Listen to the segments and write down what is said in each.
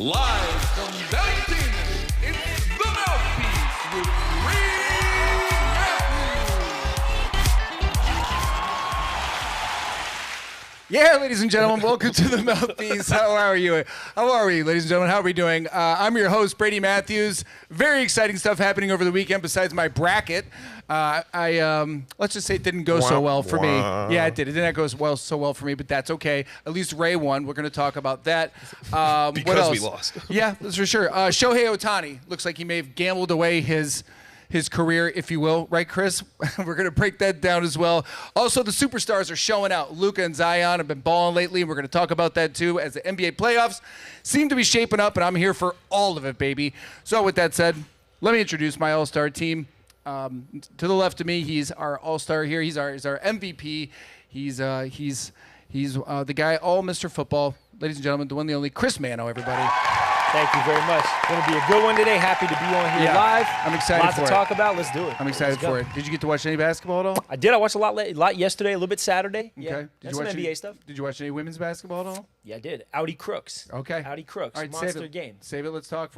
Live from Valuetainment, it's the Mouthpiece with Brady Matthews. Yeah, ladies and gentlemen, welcome to the Mouthpiece. How are you? How are we, ladies and gentlemen? How are we doing? I'm your host, Brady Matthews. Very exciting stuff happening over the weekend besides my bracket. Let's just say it didn't go so well for me. Yeah, it did. It didn't go so well for me, but that's okay. At least Ray won. We're going to talk about that. Because what else? we lost. Yeah, that's for sure. Shohei Ohtani looks like he may have gambled away his career, if you will. Right, Chris? We're going to break that down as well. Also, the superstars are showing out. Luka and Zion have been balling lately, and we're going to talk about that too as the NBA playoffs seem to be shaping up, and I'm here for all of it, baby. So with that said, let me introduce my all-star team. To the left of me, he's our all-star here. He's our MVP. He's the guy, all Mr. Football. Ladies and gentlemen, the one, the only, Chris Manno, everybody. Thank you very much. Going to be a good one today. Happy to be on here live. I'm excited Lots for to it. talk about. Let's do it. I'm excited for it. Did you get to watch any basketball at all? I did. I watched a lot yesterday, a little bit Saturday. Okay. Yeah, Did that's you some watch NBA any, stuff. Did you watch any women's basketball at all? Yeah, I did. Audi Crooks. Okay. Audi Crooks. All right, Monster save it. game. Save it. Let's talk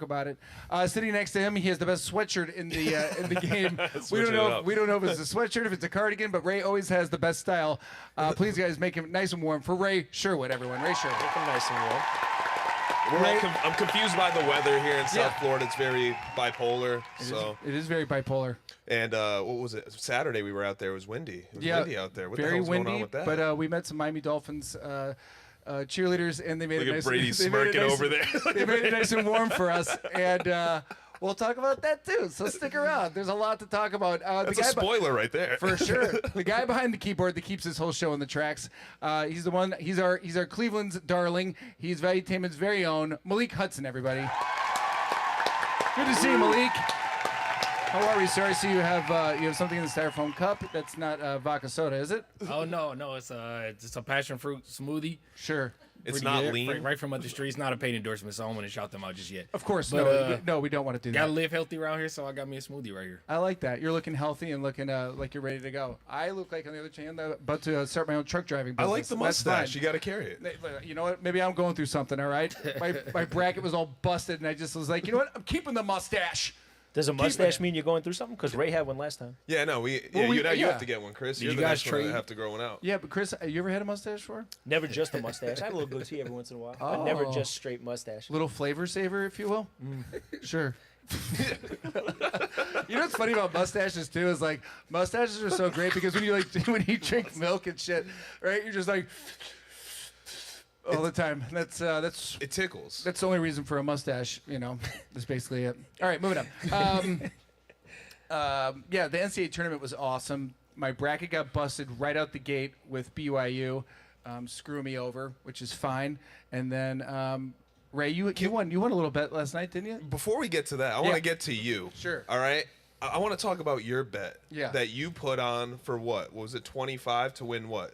about it. Sitting next to him, he has the best sweatshirt in the game. We don't know if it's a sweatshirt, if it's a cardigan, but Ray always has the best style. Please, guys, make him nice and warm for Ray Sherwood, everyone. Ray Sherwood. Make them nice and warm. I'm confused by by the weather here in South Florida. It's very bipolar. It is very bipolar. And what was it? Saturday we were out there. It was windy. It was windy out there. What very the hell's windy, going on with that? But we met some Miami Dolphins cheerleaders, and they made Look it at nice. Brady they made it smirking nice, over there. They made it nice and warm for us, and we'll talk about that too. So stick around. There's a lot to talk about. That's a spoiler right there. For sure. The guy behind the keyboard that keeps this whole show on the tracks. He's the one. He's our Cleveland's darling. He's Valuetainment's very own Malik Hudson. Everybody. Good to see you, Malik. How are we, sir? I see you have something in the styrofoam cup. That's not vodka soda, is it? Oh no, it's a passion fruit smoothie. Sure. It's Pretty not good. lean. Right from up the street. It's not a paid endorsement, so I don't want to shout them out just yet. Of course, But, no, we don't want to do Gotta that. live healthy around here, so I got me a smoothie right here. I like that. You're looking healthy and looking like you're ready to go. I look like, on the other hand, about to start my own truck driving I business. like the That's fine. mustache. You got to carry it. You know what? Maybe I'm going through something, all right? My bracket was all busted, and I just was like, you know what? I'm keeping the mustache. Does a mustache mean you're going through something? Because Ray had one last time. Yeah, no, you have to get one, Chris. You're you the guys next one trade? to have to grow one out. Yeah, but Chris, you ever had a mustache before? Never just a mustache. I have a little goatee every once in a while. But never just straight mustache. Little flavor saver, if you will. Sure. You know what's funny about mustaches too is like mustaches are so great because when you drink milk and shit, right? You're just like all the time. That's It tickles. That's the only reason for a mustache, That's basically it. All right, moving on. Yeah, the NCAA tournament was awesome. My bracket got busted right out the gate with BYU, screw me over, which is fine. And then Ray, you won. You won a little bet last night, didn't you? Before we get to that, I want to get to you. Sure. All right. I want to talk about your bet. Yeah. That you put on for what? Was it 25 to win what?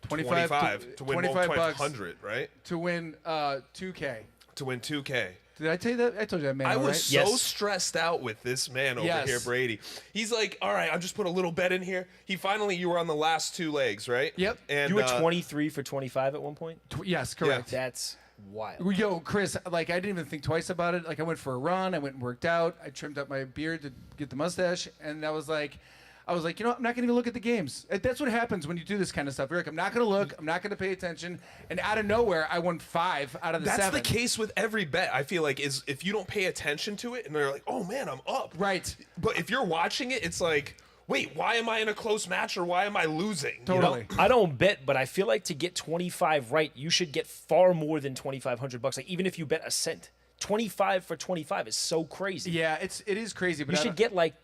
25 to win 25 bucks 100, right? to win 2K. To win 2K. Did I tell you that? I told you that, man. I was right? so Yes. stressed out with this man over Yes. here, Brady. He's like, all right, I'll just put a little bet in here. You were on the last two legs, right? Yep. And You were 23 for 25 at one point? Yes, correct. That's wild. Yo, Chris, I didn't even think twice about it. I went for a run. I went and worked out. I trimmed up my beard to get the mustache. And I was like, I'm not going to even look at the games. That's what happens when you do this kind of stuff. You're like, I'm not going to look. I'm not going to pay attention. And out of nowhere, I won 5 out of the 7. That's the case with every bet, I feel like, is if you don't pay attention to it and they're like, oh, man, I'm up. Right. But if you're watching it, it's like, wait, why am I in a close match or why am I losing? Totally. I don't bet, but I feel like to get 25 right, you should get far more than $2,500. Like even if you bet a cent, 25 for 25 is so crazy. Yeah, it is crazy. But You should get like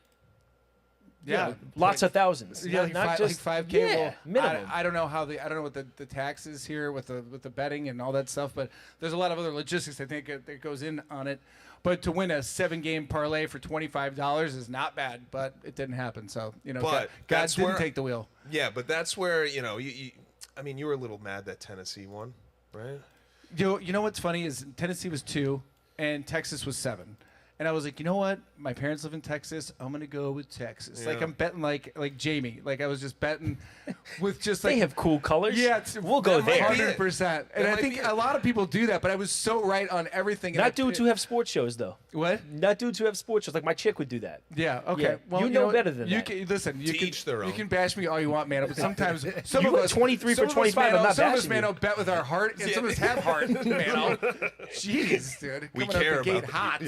lots of thousands. Yeah, not just 5K. Yeah, Well, minimum. I don't know what the tax is here with the betting and all that stuff, but there's a lot of other logistics I think that goes in on it. But to win a 7-game parlay for $25 is not bad, but it didn't happen. So But God didn't take the wheel. Yeah, but that's where you were a little mad that Tennessee won, right? You know what's funny is Tennessee was 2 and Texas was 7. And I was like, you know what? My parents live in Texas. I'm gonna go with Texas. Like I'm betting like Jamie. Like I was just betting with just like They have cool colors. yeah, we'll go there. 100%. And I think a lot of people do that, but I was so right on everything. Not dudes who have sports shows though. What? Not dudes who have sports shows. Like my chick would do that. Yeah. Okay. Yeah. Well, You know what? better than you that. Can, listen, you To can each their you own. can bash me all you want, man. But sometimes some You of went us 23 for some of us, 25, I'm Manno, not some of us, bashing you. Manno, bet with our heart, and some of us have heart, Manno. Jeez, dude. We Coming care out the gate about hot.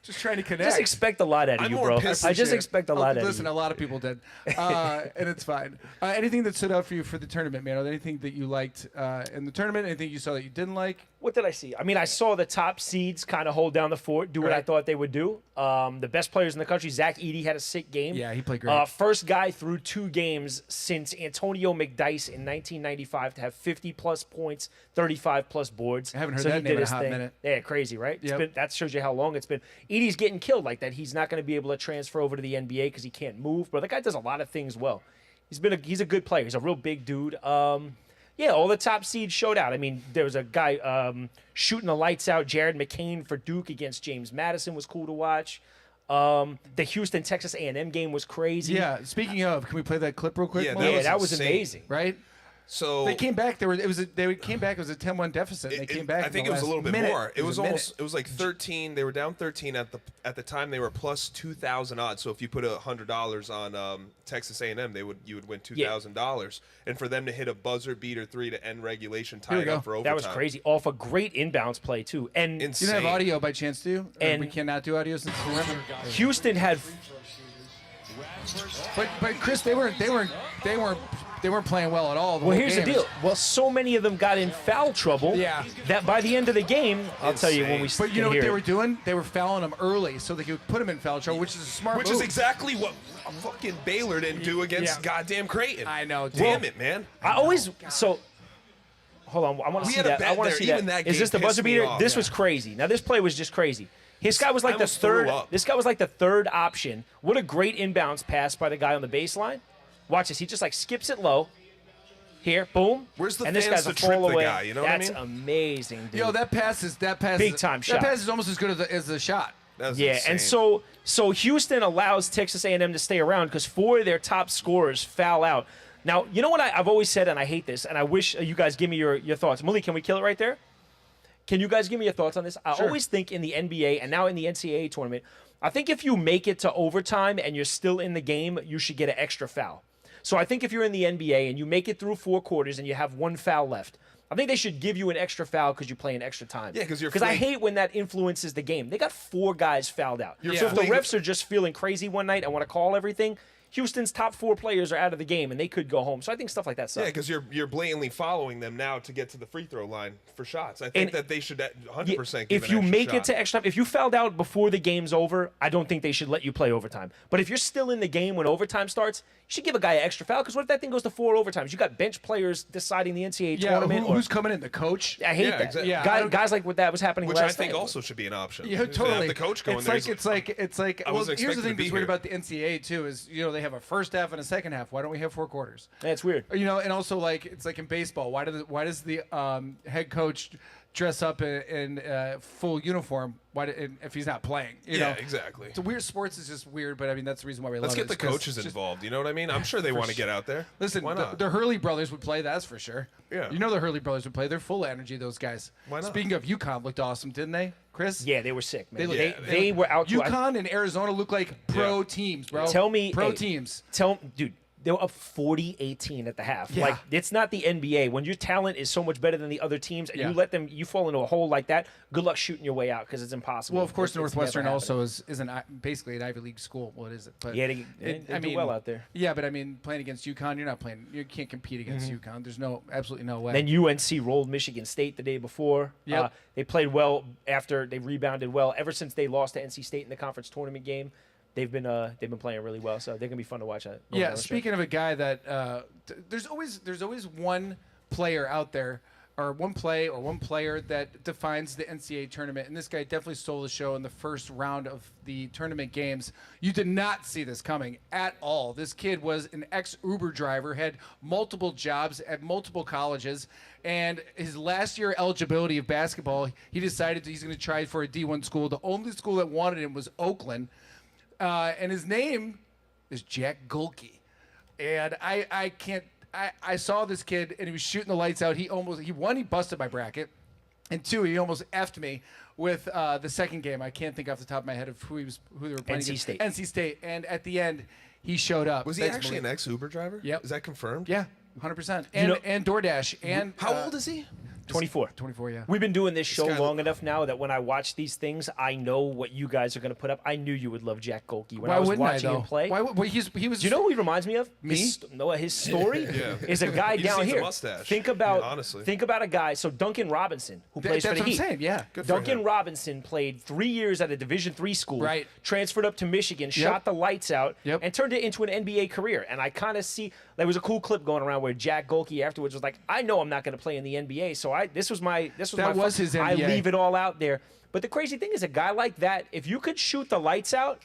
Just trying to connect. Just expect a lot out of I'm you, more bro. pissed I just Appreciate it. expect a lot out of Listen, you. a lot of people did, and it's fine. Anything that stood out for you for the tournament, man? Anything that you liked in the tournament? Anything you saw that you didn't like? What did I see? I mean, I saw the top seeds kind of hold down the fort, do what I Right. thought they would do. The best players in the country, Zach Edey, had a sick game. Yeah, he played great. First guy through 2 games since Antonio McDyess in 1995 to have 50-plus points, 35-plus boards. I haven't heard So that he name did in a his hot thing. minute. Yeah, crazy, right? Yep. That shows you how long it's been. Edey's getting killed like that. He's not going to be able to transfer over to the NBA because he can't move. But the guy does a lot of things well. He's a good player. He's a real big dude. Yeah, all the top seeds showed out. I mean, there was a guy shooting the lights out. Jared McCain for Duke against James Madison was cool to watch. The Houston Texas A&M game was crazy. Yeah. Speaking of, can we play that clip real quick? Yeah, Mo? that that was insane. amazing. Right. So They came back. They came back. It was a 10-1 deficit. And they came back. I in think the it was a last little bit minute. more. It was a minute. almost. It was like 13. They were down 13 at the time. They were plus 2,000 odds. So if you put $100 on Texas A&M, you would win $2,000. And for them to hit a buzzer beater 3 to end regulation, tie we it go. up for overtime. That was crazy. Off a great inbounds play, too. And You Insane. don't have audio by chance, do you? Or And- we cannot do audio since we're in. Houston had But Chris, they weren't playing well at all. Well, here's the deal. Well, so many of them got in foul trouble Yeah. that by the end of the game, I'll tell you when we But you know can what hear they it. were doing? They were fouling them early so they could put them in foul trouble, which is a smart Which move. is exactly what fucking Baylor didn't do against Yeah. goddamn Creighton. I know. Damn it, man. I always so. Hold on, I want to We see had a that. I bet want to there. see Even that. that Is this game the buzzer pissed me beater? off. This Yeah. was crazy. Now this play was just crazy. This guy was like the almost threw third. up. This guy was like the third option. What a great inbounds pass by the guy on the baseline. Watch this. He just like skips it low. Here, boom. Where's the and this fans guy's a to trip fall the away. guy, you know what I That's mean? amazing, dude. Yo, that pass Big time shot. That pass is almost as good as the shot. That was Yeah, insane. and so Houston allows Texas A&M to stay around because 4 of their top scorers foul out. Now, you know what I've always said, and I hate this, and I wish you guys give me your thoughts. Malik, can we kill it right there? Can you guys give me your thoughts on this? I always think in the NBA and now in the NCAA tournament, I think if you make it to overtime and you're still in the game, you should get an extra foul. So I think if you're in the NBA and you make it through 4 quarters and you have 1 foul left, I think they should give you an extra foul because you play in extra time. Yeah, 'cause you're Because I free. hate when that influences the game. They got 4 guys fouled out. You're So if the fleeing- refs are just feeling crazy one night and want to call everything, Houston's top 4 players are out of the game and they could go home. So I think stuff like that sucks. Yeah, because you're blatantly following them now to get to the free throw line for shots. I think And- that they should 100% give if an you extra make shot. it to extra time, if you fouled out before the game's over, I don't think they should let you play overtime. But if you're still in the game when overtime starts, you should give a guy an extra foul because what if that thing goes to 4 overtimes? You got bench players deciding the NCAA Yeah, tournament. who's coming in? The coach? I hate Yeah, that. exactly. Yeah, I Guys, don't- guys like what that was happening Which I last think night. also should be an option. Yeah, To have totally. the coach going it's there. like it's like. I Well, wasn't here's the expecting thing to be that's weird here. about the NCAA too is they have a first half and a second half. Why don't we have 4 quarters? That's weird. And also like it's like in baseball. Why does the head coach dress up in full uniform? If he's not playing? You Yeah, know? exactly. It's weird. Sports is just weird, but I mean that's the reason why we Let's love get it. the It's 'cause coaches it's just- involved. You know what I mean? I'm sure they want to get out there. Listen, why not? the Hurley brothers would play. That's for sure. Yeah. You know the Hurley brothers would play. They're full of energy. Those guys. Why not? Speaking of UConn, looked awesome, didn't they, Chris? Yeah, they were sick, man. They, They were out to UConn and Arizona look like pro Yeah. teams, bro. Tell me, pro hey, teams. Dude, they were up 40-18 at the half. Yeah. Like, it's not the NBA. When your talent is so much better than the other teams and Yeah. you fall into a hole like that, good luck shooting your way out because it's impossible. Well, of course, It's Northwestern never also is basically an Ivy League school. What is it? But Yeah, they do well out there. Yeah, but I mean, playing against UConn, you're not playing. You can't compete against Mm-hmm. UConn. There's absolutely no way. Then UNC rolled Michigan State the day before. Yep. They played well after they rebounded well. Ever since they lost to NC State in the conference tournament game, they've been playing really well. So they're gonna be fun to watch. Yeah, speaking of a guy that there's always one player out there or one play or one player that defines the NCAA tournament. And this guy definitely stole the show in the first round of the tournament games. You did not see this coming at all. This kid was an ex-Uber driver, had multiple jobs at multiple colleges, and his last year eligibility of basketball, he decided that he's going to try for a D1 school. The only school that wanted him was Oakland, and his name is Jack Gohlke. And I saw this kid, and he was shooting the lights out. He busted my bracket, and two, he almost effed me with the second game. I can't think off the top of my head of who they were playing against. NC State. And at the end, he showed up. Was he actually an ex-Uber driver? Yep. Is that confirmed? Yeah, 100%. And DoorDash. And how old is he? 24. 24, yeah. We've been doing this show guy- long enough now that when I watch these things, I know what you guys are going to put up. I knew you would love Jack Gohlke when Why I was wouldn't watching I, though? him play. Why would, he was. Do you know who he reminds me of? Me? His story is a guy He just down needs a here. mustache. Think about honestly. Think about a guy. So Duncan Robinson, who plays That's for what the I'm Heat. saying, yeah. Good for Duncan him. Robinson played 3 years at a Division III school, Right. transferred up to Michigan, shot the lights out, Yep. and turned it into an NBA career. And I kind of see there was a cool clip going around where Jack Gohlke afterwards was like, "I know I'm not going to play in the NBA, so this was his I NBA. leave it all out there." But the crazy thing is, a guy like that, if you could shoot the lights out.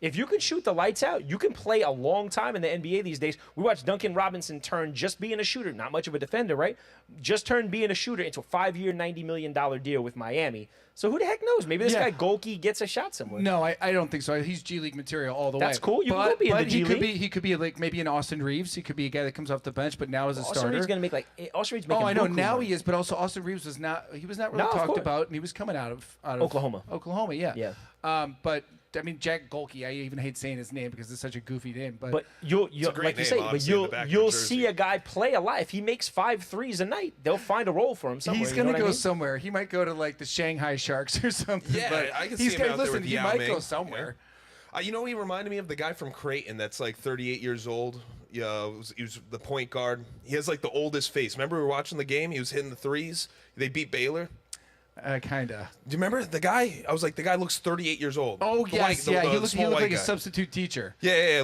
If you can shoot the lights out, you can play a long time in the NBA these days. We watched Duncan Robinson turn just being a shooter, not much of a defender, right? Just turn being a shooter into a 5-year, $90 million deal with Miami. So who the heck knows? Maybe this guy Gohlke gets a shot somewhere. No, I don't think so. He's G League material all the way. That's cool. You can go be in the G League. He could be like maybe an Austin Reeves. He could be a guy that comes off the bench, but now as a Austin starter. Reeves going to make Austin Reeves making Oh, I know. buku Now money. he is, but also Austin Reeves was not really No, of talked course. about, and he was coming out of Oklahoma. Oklahoma, yeah. Yeah. But I mean, Jack Gohlke. I even hate saying his name because it's such a goofy name. But you'll a great like you name, say, but honestly, in the back of you'll your see jersey. a guy play a lot. If he makes 5 threes a night, they'll find a role for him somewhere. he's you know gonna what go I mean? somewhere. He might go to like the Shanghai Sharks or something. Yeah, but I can see he's him gonna out there listen. with He Yao might Ming. go somewhere. You know, he reminded me of the guy from Creighton that's like 38 years old. Yeah, he was the point guard. He has like the oldest face. Remember we were watching the game? He was hitting the threes. They beat Baylor. Kinda. Do you remember the guy? I was like, the guy looks 38 years old. Oh The yes, white- yeah. the He looked small white like a guy. substitute teacher. Yeah.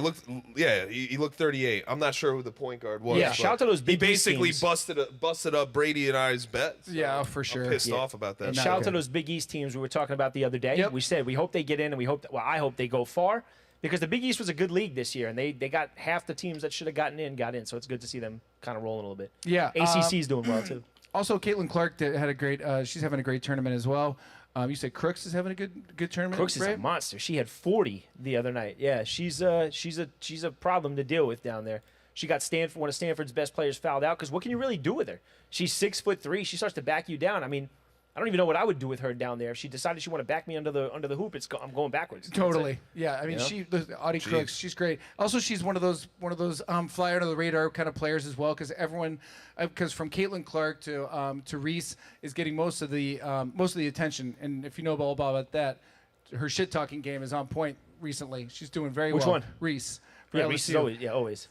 He looked 38. I'm not sure who the point guard was. Yeah, but shout out to those He Big East basically teams. busted up Brady and I's bet. So Yeah, for sure. I'm pissed Yeah. off about that. And Not shout out to good. those Big East teams we were talking about the other day. Yep. We said we hope they get in, and I hope they go far because the Big East was a good league this year, and they got half the teams that should have gotten in got in. So it's good to see them kind of rolling a little bit. Yeah, ACC's doing well too. Also, Caitlin Clark had a great. She's having a great tournament as well. You said Crooks is having a good tournament. Crooks is a right? monster. She had 40 the other night. Yeah, she's a problem to deal with down there. She got one of Stanford's best players fouled out because what can you really do with her? She's 6'3". She starts to back you down. I mean, I don't even know what I would do with her down there if she decided she wanted to back me under the hoop. I'm going backwards. That's Totally. it. Yeah. I mean, You the Audi Crooks. She's great. Also, she's one of those fly under the radar kind of players as well because because from Caitlin Clark to Reese is getting most of the attention. And if you know all about that, her shit talking game is on point recently. She's doing very well. Which one? Reese. Yeah, for Reese is LSU. always.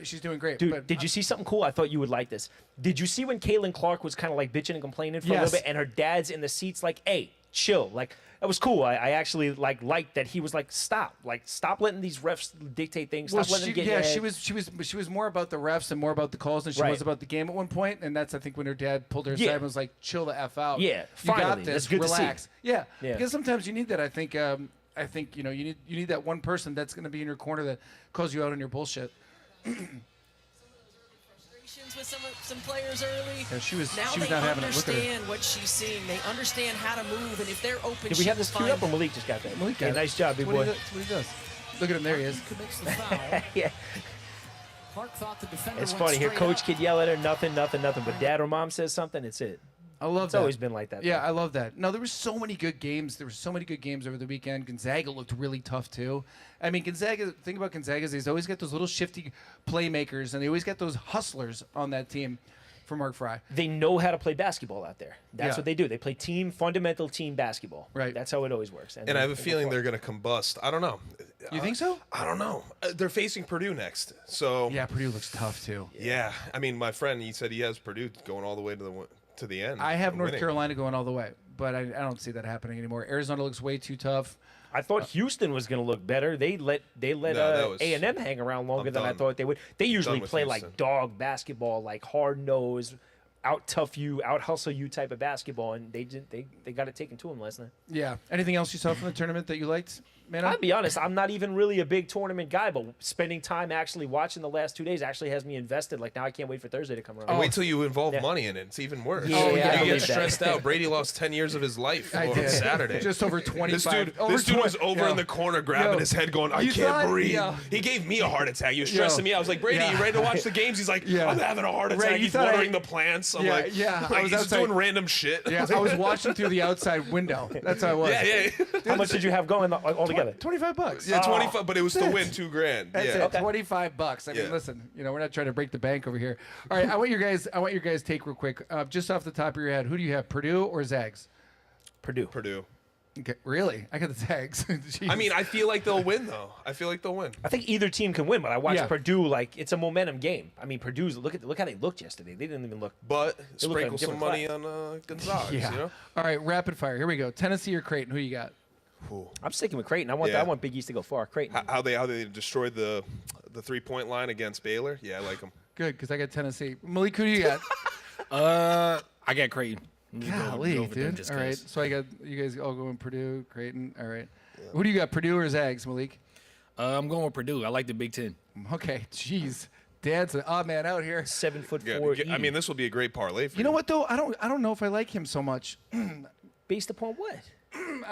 She's doing great. Dude, but did you see something cool? I thought you would like this. Did you see when Caitlin Clark was kind of like bitching and complaining for a Yes. little bit, and her dad's in the seats like, "Hey, chill." Like that was cool. I actually liked that he was like, "Stop letting these refs dictate things. Stop letting them get in your head." she was more about the refs and more about the calls than she Right. was about the game at one point, and that's I think when her dad pulled her aside Yeah. and was like, "Chill the f out. Yeah, you got finally. this. That's good to see. Relax." Yeah, Yeah. because sometimes you need that. I think you know you need that one person that's going to be in your corner that calls you out on your bullshit. Frustrations with some players early. Yeah, she was Now not they having it. Look at her. understand what she's seeing. They understand how to move, and if they're open, Did we she have this will queued up or find them. Malik just got that? Malik Yeah, got it. nice job, big That's what boy. That's what he does. Look at him. There he is. Commits the foul. Yeah, Clark thought the defender it's went funny. Here, straight coach up. kid yell at her, nothing. But dad or mom says something, it's it. I love It's that. always been like that. Yeah, though. I love that. No, there were so many good games. There were so many good games over the weekend. Gonzaga looked really tough too. I mean, Gonzaga. Thing about Gonzaga is they always got those little shifty playmakers, and they always got those hustlers on that team. For Mark Fry. They know how to play basketball out there. That's Yeah. what they do. They play fundamental team basketball. Right. That's how it always works. And I have a they go feeling far. they're going to combust. I don't know. You think so? I don't know. They're facing Purdue next. So Yeah, Purdue looks tough too. yeah. I mean, my friend, he said he has Purdue going all the way to the end. I have and North winning. Carolina going all the way, but I don't see that happening anymore. Arizona looks way too tough. I thought Houston was going to look better. They let that was- A&M hang around longer I'm than I done. thought they would. They usually with play Houston. like dog basketball, like hard nosed, out tough you, out hustle you type of basketball, and they got it taken to him last night. Yeah. Anything else you saw from the tournament that you liked, man? I'll be honest, I'm not even really a big tournament guy, but spending time actually watching the last 2 days actually has me invested. Like now I can't wait for Thursday to come around. Wait till you involve money in it. It's even worse. Yeah, I You believe get that. stressed out. Brady lost 10 years of his life on Saturday. Just over 25. This dude was over in the corner grabbing his head going, I You can't thought- breathe. yeah. He gave me a heart attack. He was stressing me out. I was like, Brady, you ready to watch the games? He's like, I'm having a heart attack. you He's thought watering the plants. I'm like, I was he's outside doing random shit. Yeah, I was watching through the outside window. That's how I was. yeah. How much did you have going altogether? $25. Yeah, 25, but it was to win $2,000. That's Yeah. it. $25. I mean, Yeah. listen, we're not trying to break the bank over here. All right, I want your guys' take real quick. Just off the top of your head, who do you have, Purdue or Zags? Purdue. Okay, really? I got the Zags. Jeez. I mean, I feel like they'll win, though. I think either team can win, but I watched Yeah. Purdue like it's a momentum game. I mean, Purdue's look how they looked yesterday. They didn't even look. But They look like a sprinkle some different money on Gonzaga. yeah. You know? All right, rapid fire. Here we go. Tennessee or Creighton? Who you got? I'm sticking with Creighton. I want Big East to go far. Creighton. How they destroyed the 3-point line against Baylor. Yeah, I like them. Good, because I got Tennessee. Malik, who do you got? I got Creighton. I'm just Golly, go with them dude. just All right, 'cause. so I got you guys all going Purdue, Creighton. All right. Who do you got, Purdue or Zags, Malik? I'm going with Purdue. I like the Big Ten. Okay, jeez. Dad's an odd man out here. 7'4". Yeah, I mean, this will be a great parlay for You know what though? I don't know if I like him so much. Based upon what?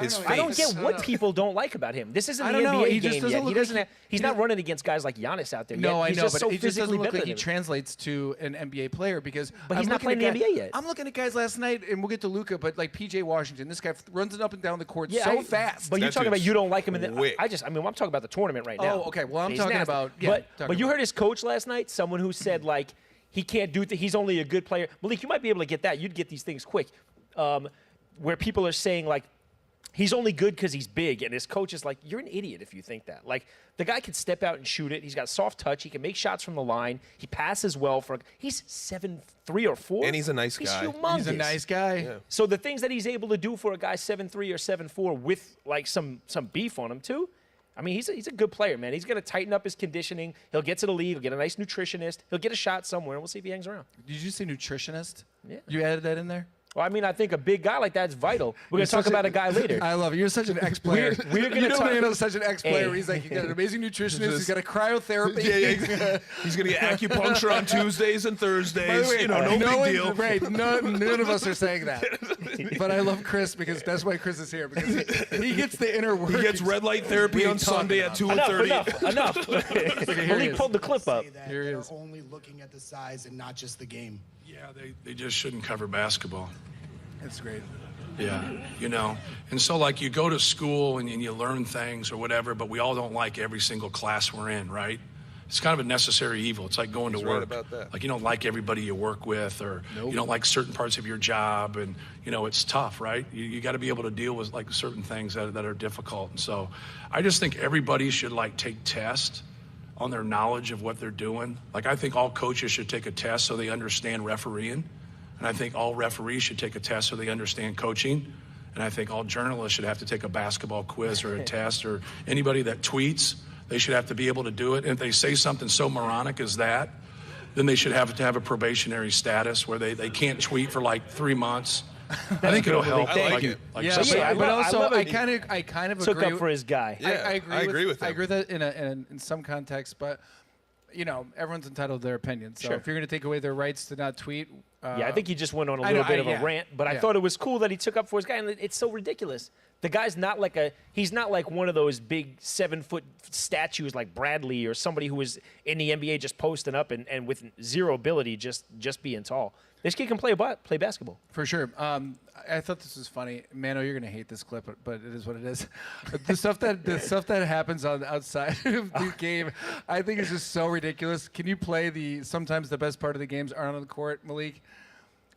His I don't face. get what people don't like about him. This isn't I the don't know. NBA He just game doesn't yet. He look doesn't. like He's not running against guys like Giannis out there. No, yet. I He's know, just but so he just doesn't physically look better like he than him. translates to an NBA player because. But he's I'm not looking playing at the NBA yet. I'm looking at guys last night, and we'll get to Luka, but like PJ Washington, this guy runs it up and down the court fast. But you're That talking about dude's you don't like him in the. quick. I'm talking about the tournament right now. Oh, okay. Well, I'm He's talking nasty. about- yeah, But you heard his coach last night. Someone who said like he can't do. He's only a good player. Malik, you might be able to get that. You'd get these things quick. Where people are saying like. He's only good because he's big, and his coach is like, you're an idiot if you think that. Like, the guy can step out and shoot it. He's got soft touch. He can make shots from the line. He passes well. He's 7'3" or 4. And he's a nice guy. He's humongous. He's a nice guy. Yeah. So the things that he's able to do for a guy 7'3" or 7'4" with, like, some beef on him, too, I mean, he's a good player, man. He's going to tighten up his conditioning. He'll get to the league. He'll get a nice nutritionist. He'll get a shot somewhere, and we'll see if he hangs around. Did you say nutritionist? Yeah. You added that in there? Well, I mean, I think a big guy like that's vital. We're going to talk about a guy later. I love it. You're such an ex-player. We're gonna you know talk- Manno's such an ex-player. Hey. He's like, he's got an amazing nutritionist. He's got a cryotherapy. Yeah. He's going to get acupuncture on Tuesdays and By the Thursdays. way, No no big one- deal. Right. None of us are saying that. But I love Chris because that's why Chris is here, because he gets the inner work. He gets red light therapy on Sunday at 2:30. Enough. he Malik is. pulled the clip up. Here he They're is. only looking at the size and not just the game. Yeah, they just shouldn't cover basketball. That's great. Yeah, And so, like, you go to school and you learn things or whatever, but we all don't like every single class we're in, right? It's kind of a necessary evil. It's like going to He's right work. about that. Like, you don't like everybody you work with, or you don't like certain parts of your job, and, it's tough, right? You got to be able to deal with, like, certain things that are difficult. And so I just think everybody should, like, take tests on their knowledge of what they're doing. Like, I think all coaches should take a test so they understand refereeing. And I think all referees should take a test so they understand coaching. And I think all journalists should have to take a basketball quiz or a test, or anybody that tweets, they should have to be able to do it. And if they say something so moronic as that, then they should have to have a probationary status where they can't tweet for like 3 months. I think it'll help. I like it. Yeah, Yeah, but also I I kind of Took agree. up for his guy. Yeah, I agree with I him. agree with that in some context, but everyone's entitled to their opinion. So Sure. if you're going to take away their rights to not tweet, Yeah, I think he just went on a I little know, bit of yeah. a rant, but I Yeah. thought it was cool that he took up for his guy, and it's so ridiculous. The guy's not like he's not like one of those big 7-foot statues like Bradley or somebody who was in the NBA just posting up and with zero ability, just being tall. This kid can play basketball. for sure. I thought this was funny. Manno, you're going to hate this clip, but it is what it is. the stuff that happens on the outside of the game, I think is just so ridiculous. Can you play sometimes the best part of the games aren't on the court, Malik?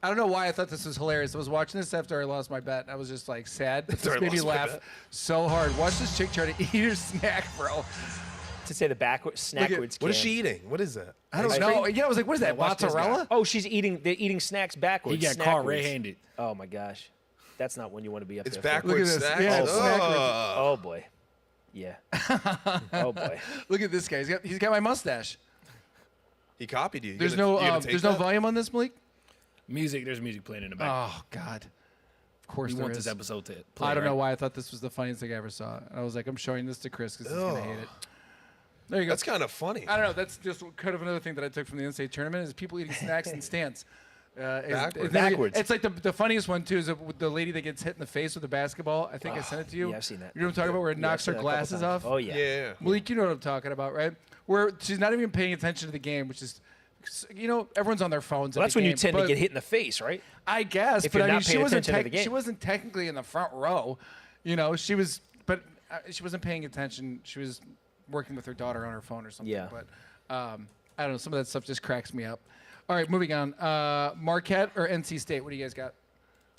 I don't know why I thought this was hilarious. I was watching this after I lost my bet. I was just like sad. This After I made me lost my laugh bet. so hard. Watch this chick try to eat her snack, bro. To say the SnackWards What is Cam. she eating? What is that? I don't know. Yeah, I was like, what is that? watch this guy. Mozzarella? Oh, they're eating snacks backwards. He got caught SnackWards. red-handed. Oh my gosh, that's not when you want to be up It's there. Look at backwards this. snacks. Yeah, it's Oh. Oh boy, yeah. Oh boy. Look at this guy. He's got my mustache. He copied you. There's You gonna take no that? volume on this, Malik. Music. There's music playing in the back. Oh God. Of course We there want is. this episode to play. I don't know right? why I thought this was the funniest thing I ever saw. I was like, I'm showing this to Chris because he's gonna hate it. There you go. That's kind of funny. I don't know. That's just kind of another thing that I took from the NCAA tournament is people eating snacks in stands. Backwards. It's like the funniest one too is the lady that gets hit in the face with the basketball. I think I sent it to you. yeah, I've seen that. You know what I'm talking about? Where it Yeah, knocks I've her seen that a couple glasses times. off. Oh yeah. Yeah. Malik, you know what I'm talking about, right? Where she's not even paying attention to the game, which is, everyone's on their phones. Well, at that's the when you game, tend to but get hit in the face, right? I guess, if but you're I mean, not paying attention to the game. she wasn't technically in the front row. She was, but she wasn't paying attention. She was working with her daughter on her phone or something. Yeah. But I don't know. Some of that stuff just cracks me up. All right, moving on. Marquette or NC State? What do you guys got?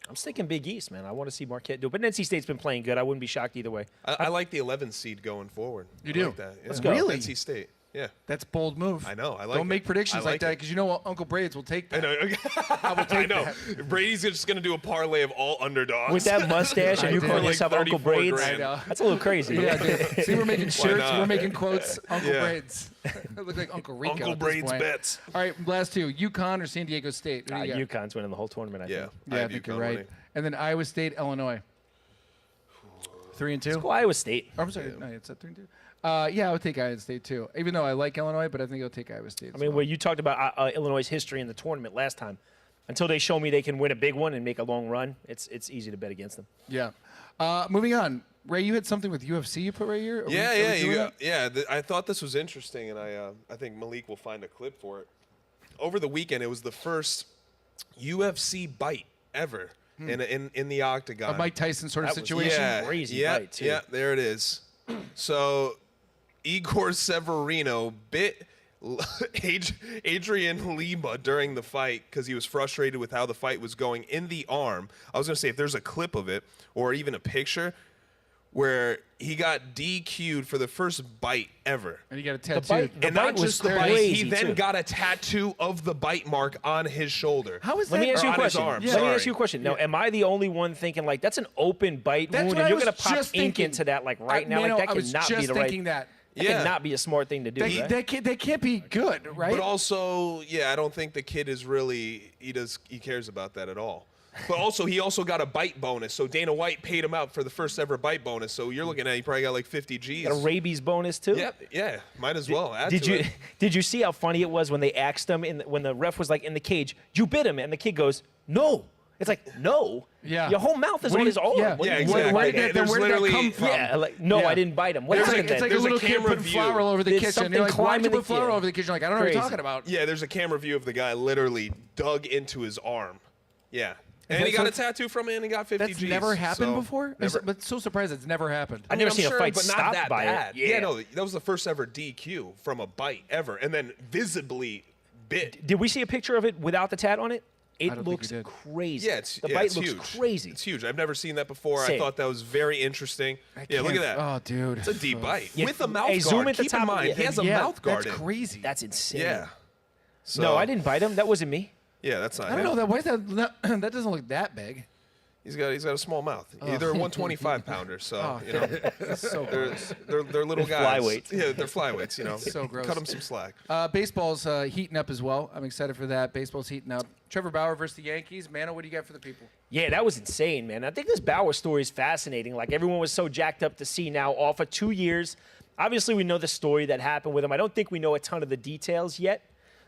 I'm sticking Big East, man. I want to see Marquette do it. But NC State's been playing good. I wouldn't be shocked either way. I like the 11th seed going forward. You I do? Like that. Yeah. Let's go. Really? NC State. Yeah. That's a bold move. I know. I like Don't make it. predictions I like like that it. because you know Uncle Braids will take that. I know. I will take I know. that. Brady's just going to do a parlay of all underdogs. With that mustache I and you did. calling Like yourself Uncle 34 Braids, grand. I know. that's a little crazy. Yeah, dude. See, we're making shirts. not? We're making quotes. Uncle Yeah. Braids. I look like Uncle Rico. Uncle at this Braid's point. bets. All right, last two. UConn or San Diego State? What do you got? UConn's winning the whole tournament, I Yeah. think. Yeah, I have think UConn you're right. winning. And then Iowa State, Illinois. 3-2. Go Iowa State. Oh, I'm sorry. No, it's at 3-2. Yeah, I would take Iowa State too. Even though I like Illinois, but I think I'll take Iowa State. I mean, well, you talked about Illinois' history in the tournament last time. Until they show me they can win a big one and make a long run, it's easy to bet against them. Yeah. Moving on. Ray, you had something with UFC you put right here? Are we doing it? I thought this was interesting, and I think Malik will find a clip for it. Over the weekend, it was the first UFC bite ever in the octagon. A Mike Tyson sort of That was- situation? Yeah, Crazy yeah, bite, too. Yeah, there it is. So, Igor Severino bit Adrian Lima during the fight because he was frustrated with how the fight was going in the arm. I was going to say, if there's a clip of it or even a picture where he got DQ'd for the first bite ever. And you got a The tattoo. bite, And not was just the bite, crazy, he then too. got a tattoo of the bite mark on his shoulder. How is Let that? me ask you a on his question. arm, Let me ask sorry. you a question. Now, am I the only one thinking like that's an open bite That's wound what and I you're was going to pop just ink thinking. into that like right now? Manno, Like that I was cannot just be the right. thinking that. That Yeah. cannot be a smart thing to do. right? That can't be good, right? But also, I don't think the kid is really he cares about that at all. But also, he also got a bite bonus. So Dana White paid him out for the first ever bite bonus. So you're looking at he probably got like 50 G's. Got a rabies bonus too. Yeah, might as well. Add Did to you it. did you see how funny it was when they asked him when the ref was like in the cage, you bit him, and the kid goes, no. It's like, no. Yeah. Your whole mouth is What on do his you- arm. yeah. What do Yeah, you exactly. mean? Where did that There's come literally- from? Yeah, like, no, Yeah. I didn't bite him. What It's happened like, it's then? like a There's a little kid camera putting view. flour all over the There's kitchen. something You're like, why'd you climbing put the flour kid. all over the kitchen? You're like, I don't know what Crazy. you're talking about. Yeah, there's a camera view of the guy literally dug into his arm. Yeah. And he got a tattoo from it and he got 50 That's G's. never happened so, before? Never. But so surprised it's never happened. I never I'm seen sure, a fight but not stopped that by bad. it. Yeah, no, that was the first ever DQ from a bite ever, and then visibly bit. Did we see a picture of it without the tat on it? don't It think looks we did. crazy. Yeah, it's the yeah, bite it's looks huge. crazy. It's huge. I've never seen that before. Same. I thought that was very interesting. Yeah, look at that. Oh, dude. It's a deep bite Yeah, with a mouth hey, guard. zoom at the Keep top in of mind, the- he has a yeah, mouth guard. That's in. crazy. That's insane. Yeah. So, No, I didn't bite him. That wasn't me. Yeah, that's not. I don't him. know. Why is that? That doesn't look that big. He's got a small mouth. They're a 125 pounder, so you know That's so they're, gross. they're little guys. flyweights. Yeah, they're flyweights. You know, So gross. Cut them some slack. Baseball's heating up as well. I'm excited for that. Baseball's heating up. Trevor Bauer versus the Yankees. Manno, what do you got for the people? Yeah, that was insane, man. I think this Bauer story is fascinating. Like, everyone was so jacked up to see now off of 2 years. Obviously, we know the story that happened with him. I don't think we know a ton of the details yet.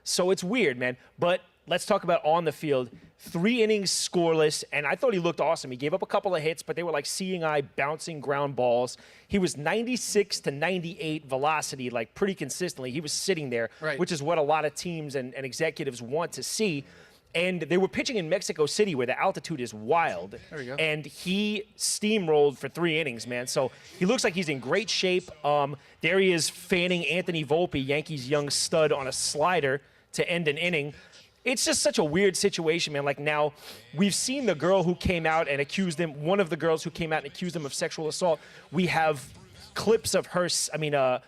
So it's weird, man. But let's talk about on the field. 3 innings scoreless, and I thought he looked awesome. He gave up a couple of hits, but they were like seeing eye bouncing ground balls. He was 96 to 98 velocity, like pretty consistently. He was sitting there, Right. which is what a lot of teams and executives want to see. And they were pitching in Mexico City where the altitude is wild. There we go. And he steamrolled for 3 innings, man. So he looks like he's in great shape. There he is fanning Anthony Volpe, Yankees' young stud, on a slider to end an inning. It's just such a weird situation, man. Like, now, we've seen the girl who came out and accused him, one of the girls who came out and accused him of sexual assault. We have clips of her,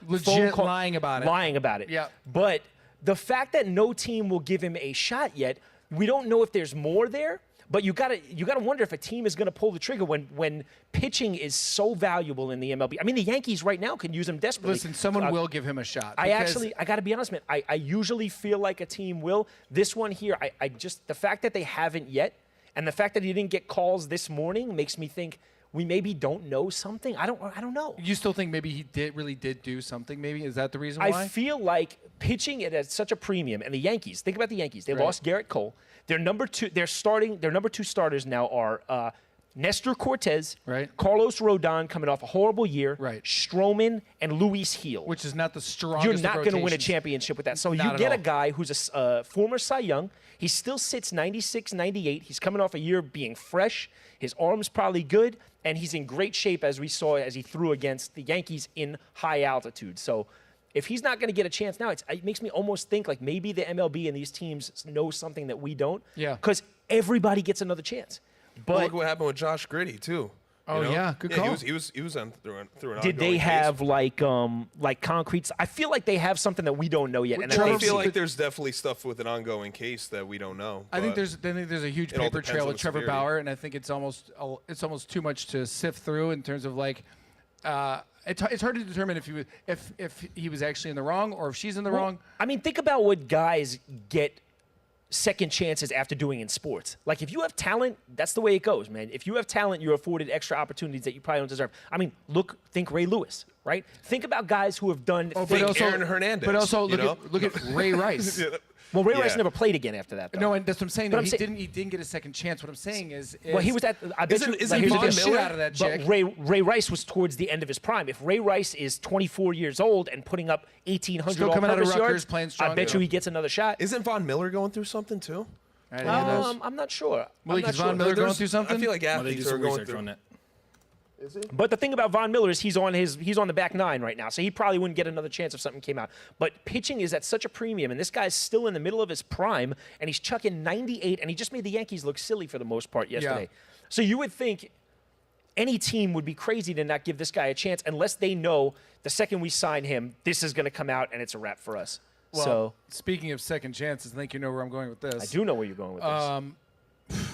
Legit lying about it. Lying about it. Yeah. But the fact that no team will give him a shot yet, we don't know if there's more there, But you gotta wonder if a team is gonna pull the trigger when pitching is so valuable in the MLB. I mean, the Yankees right now can use him desperately. Listen, someone will give him a shot. I gotta be honest, man. I usually feel like a team will. This one here, I just the fact that they haven't yet, and the fact that he didn't get calls this morning makes me think we maybe don't know something. I don't know. You still think maybe he really did do something? Maybe is that the reason why? I feel like pitching it at such a premium, and the Yankees. Think about the Yankees. They lost Garrett Cole. Their number two starters now are Nestor Cortez, Carlos Rodon coming off a horrible year, Stroman, and Luis Gil. Which is not the strongest. You're not going to win a championship with that. So you get a guy who's a former Cy Young. He still sits 96, 98. He's coming off a year being fresh. His arm's probably good, and he's in great shape, as we saw as he threw against the Yankees in high altitude. So if he's not going to get a chance now, it makes me almost think like maybe the MLB and these teams know something that we don't. Yeah. Because everybody gets another chance. But look what happened with Josh Griddy too. Oh, yeah, good call. He was on through an did they have like concrete? I feel like they have something that we don't know yet. And I feel like there's definitely stuff with an ongoing case that we don't know. I think there's a huge paper trail with Trevor Bauer, and I think it's almost too much to sift through in terms of like. It's hard to determine if he was actually in the wrong or if she's in the wrong. I mean, think about what guys get second chances after doing in sports. Like, if you have talent, that's the way it goes, man. If you have talent, you're afforded extra opportunities that you probably don't deserve. I mean, think Ray Lewis, right? Think about guys who have done. Think Aaron Hernandez. But also look at Ray Rice. Well, Ray Rice never played again after that, though. No, and that's what I'm saying. No, he didn't get a second chance. What I'm saying is well, he was at. I bet isn't he Von was Miller out of that chick. But Ray Rice was towards the end of his prime. If Ray Rice is 24 years old and putting up 1,800 Still coming out of all-purpose Rutgers, yards, playing strong, I bet you he gets another shot. Isn't Von Miller going through something too? I'm not sure. Malik, is Von Miller going through something? I feel like athletes are going through. On that. But the thing about Von Miller is he's on the back nine right now, so he probably wouldn't get another chance if something came out. But pitching is at such a premium, and this guy's still in the middle of his prime, and he's chucking 98, and he just made the Yankees look silly for the most part yesterday. Yeah. So you would think any team would be crazy to not give this guy a chance unless they know the second we sign him, this is going to come out and it's a wrap for us. Well, so speaking of second chances, I think you know where I'm going with this. I do know where you're going with this.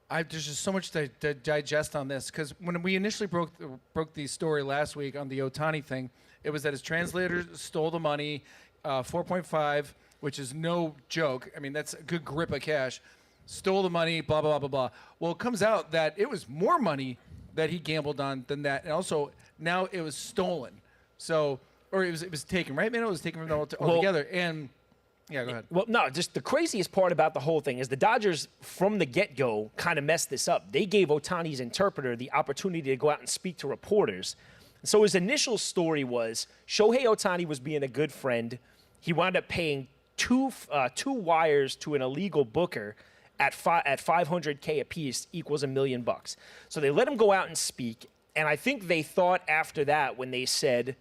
There's just so much to digest on this because when we initially broke the story last week on the Ohtani thing, it was that his translator stole the money, 4.5, which is no joke. I mean, that's a good grip of cash. Stole the money, blah, blah, blah, blah, blah. Well, it comes out that it was more money that he gambled on than that. And also, now it was stolen. So, or it was taken, right, Manno? It was taken from them altogether. And yeah, go ahead. Well, no, just the craziest part about the whole thing is the Dodgers, from the get-go, kind of messed this up. They gave Ohtani's interpreter the opportunity to go out and speak to reporters. So his initial story was Shohei Ohtani was being a good friend. He wound up paying two wires to an illegal booker at $500K apiece equals $1 million. So they let him go out and speak, and I think they thought after that when they said,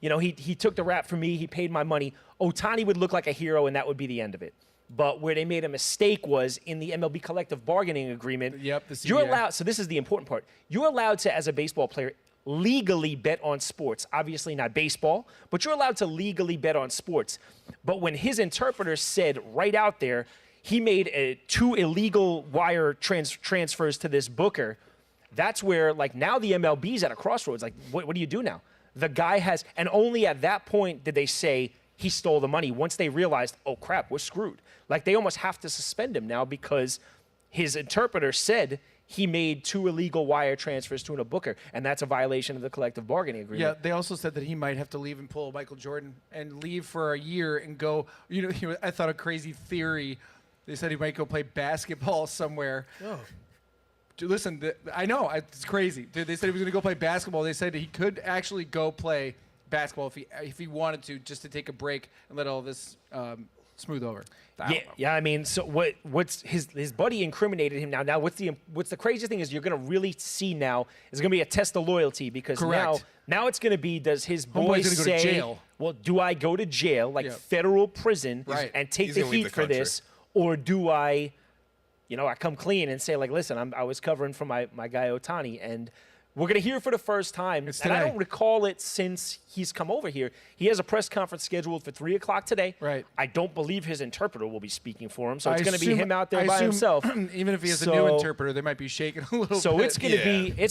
you know, he took the rap for me, he paid my money, Ohtani would look like a hero and that would be the end of it. But where they made a mistake was in the MLB collective bargaining agreement. Yep, the CBA. You're allowed, so this is the important part, you're allowed to, as a baseball player, legally bet on sports. Obviously not baseball, but you're allowed to legally bet on sports. But when his interpreter said right out there, he made 2 illegal wire transfers to this booker, that's where, like, now the MLB's at a crossroads. Like, what do you do now? The guy has, and only at that point did they say he stole the money. Once they realized, oh crap, we're screwed. Like, they almost have to suspend him now because his interpreter said he made 2 illegal wire transfers to a booker, and that's a violation of the collective bargaining agreement. Yeah, they also said that he might have to leave and pull Michael Jordan and leave for a year and go, you know, I thought a crazy theory. They said he might go play basketball somewhere. Oh. Listen, I know, it's crazy. They said he was going to go play basketball. They said he could actually go play basketball if he wanted to, just to take a break and let all this smooth over. Yeah. I mean, so what's his buddy incriminated him now. Now, what's the crazy thing is you're going to really see now is going to be a test of loyalty because now it's going to be, does his boy say, go to jail. Well, do I go to jail, like federal prison, and take the heat for this, or do I come clean and say, like, listen, I was covering for my guy Ohtani, and We're going to hear for the first time, It's and I today. don't recall it since he's come over here. He has a press conference scheduled for 3 o'clock today. Right. I don't believe his interpreter will be speaking for him, so it's I going to be assume- him out there I by assume himself. Even if he has a So- new interpreter, they might be shaking a little So bit. it's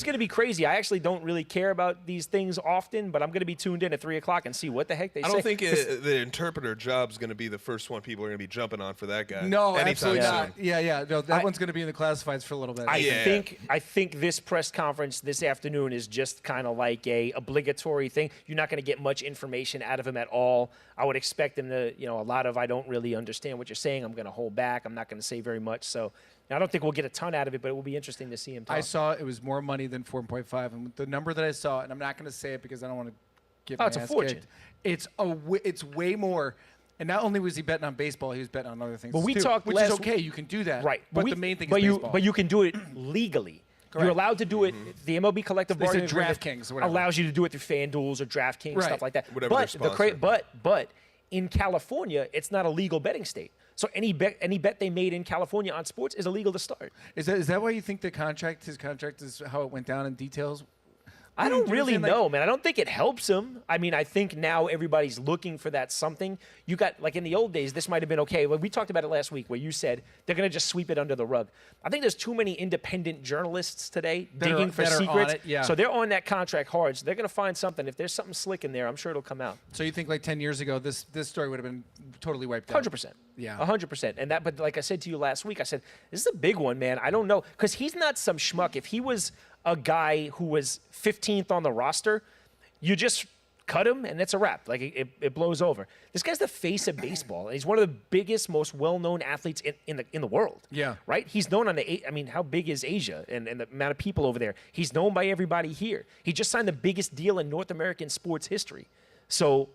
going to be crazy. I actually don't really care about these things often, but I'm going to be tuned in at 3 o'clock and see what the heck they say. I don't think the interpreter job's going to be the first one people are going to be jumping on for that guy. No, anytime absolutely soon. not. Yeah. No, that one's going to be in the classifieds for a little bit. I think this press conference this afternoon is just kind of like a obligatory thing. You're not going to get much information out of him at all. I would expect him to, a lot of I don't really understand what you're saying. I'm going to hold back. I'm not going to say very much. So I don't think we'll get a ton out of it, but it will be interesting to see him talk. I saw it was more money than 4.5, and the number that I saw, and I'm not going to say it because I don't want to get my it's a ass fortune. kicked. It's way more. And not only was he betting on baseball, he was betting on other things. But we too, talked which last is okay. You can do that. Right. But the main thing but is baseball. But you can do it legally. Correct. You're allowed to do it. The MLB collective They said bargaining agreement DraftKings or whatever. allows you to do it through FanDuels or DraftKings, Right. stuff like that. Whatever their sponsor. But in California, it's not a legal betting state. So any bet they made in California on sports is illegal to start. Is that why you think his contract is how it went down in details? I Do don't you really understand, know, man. I don't think it helps him. I mean, I think now everybody's looking for that something. You got, like in the old days, this might have been okay. Well, we talked about it last week where you said they're going to just sweep it under the rug. I think there's too many independent journalists today digging for that are on secrets. it, yeah. So they're on that contract hard. So they're going to find something. If there's something slick in there, I'm sure it'll come out. So you think like 10 years ago, this story would have been totally wiped out? 100%. Yeah. 100%. And that, but like I said to you last week, I said, this is a big one, man. I don't know. Because he's not some schmuck. If he was a guy who was 15th on the roster, you just cut him and it's a wrap. Like it blows over. This guy's the face of baseball. He's one of the biggest, most well-known athletes in the world. Yeah. Right? He's known how big is Asia and the amount of people over there? He's known by everybody here. He just signed the biggest deal in North American sports history. So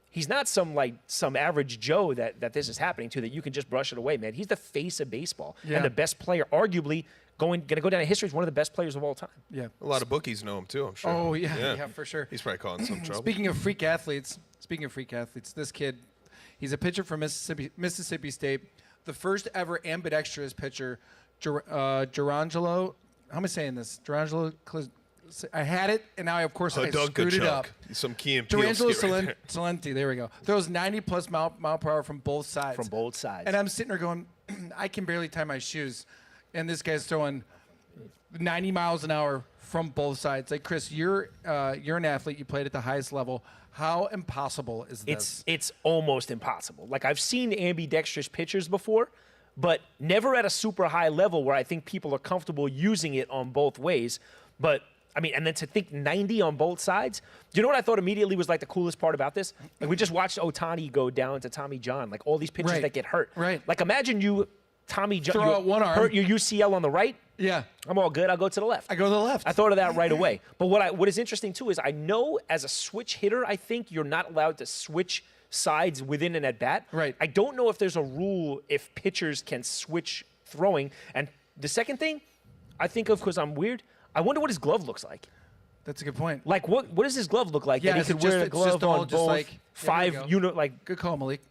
he's not some average Joe that this is happening to, that you can just brush it away, man. He's the face of baseball Yeah. and the best player, arguably going to go down in history as one of the best players of all time. Yeah. A lot of bookies know him too, I'm sure. Oh, yeah, for sure. He's probably causing some trouble. Speaking of freak athletes, this kid, he's a pitcher from Mississippi State, the first ever ambidextrous pitcher, Jurrangelo. How am I saying this? Jurrangelo. I had it, and now, of course, I screwed it up. Some key and peele Jurrangelo skit right there. Cijntje, there we go. Throws 90-plus mile per hour from both sides. From both sides. And I'm sitting there going, I can barely tie my shoes. And this guy's throwing 90 miles an hour from both sides. Like, Chris, you're an athlete. You played at the highest level. How impossible is this? It's almost impossible. Like, I've seen ambidextrous pitchers before, but never at a super high level where I think people are comfortable using it on both ways. But I mean, and then to think 90 on both sides. Do you know what I thought immediately was like the coolest part about this? Like, we just watched Ohtani go down to Tommy John. Like, all these pitchers Right. that get hurt. Right. Like, imagine you, Tommy John, Throw out one arm. hurt your UCL on the right. Yeah. I'm all good. I'll go to the left. I go to the left. I thought of that right away. But what is interesting too is I know as a switch hitter, I think you're not allowed to switch sides within an at bat. Right. I don't know if there's a rule if pitchers can switch throwing. And the second thing I think of, because I'm weird, I wonder what his glove looks like. That's a good point. Like, what does his glove look like? Yeah, that is he it could just- wear a it's glove just all on just both like- yeah, there you go. like. Good call, Malik.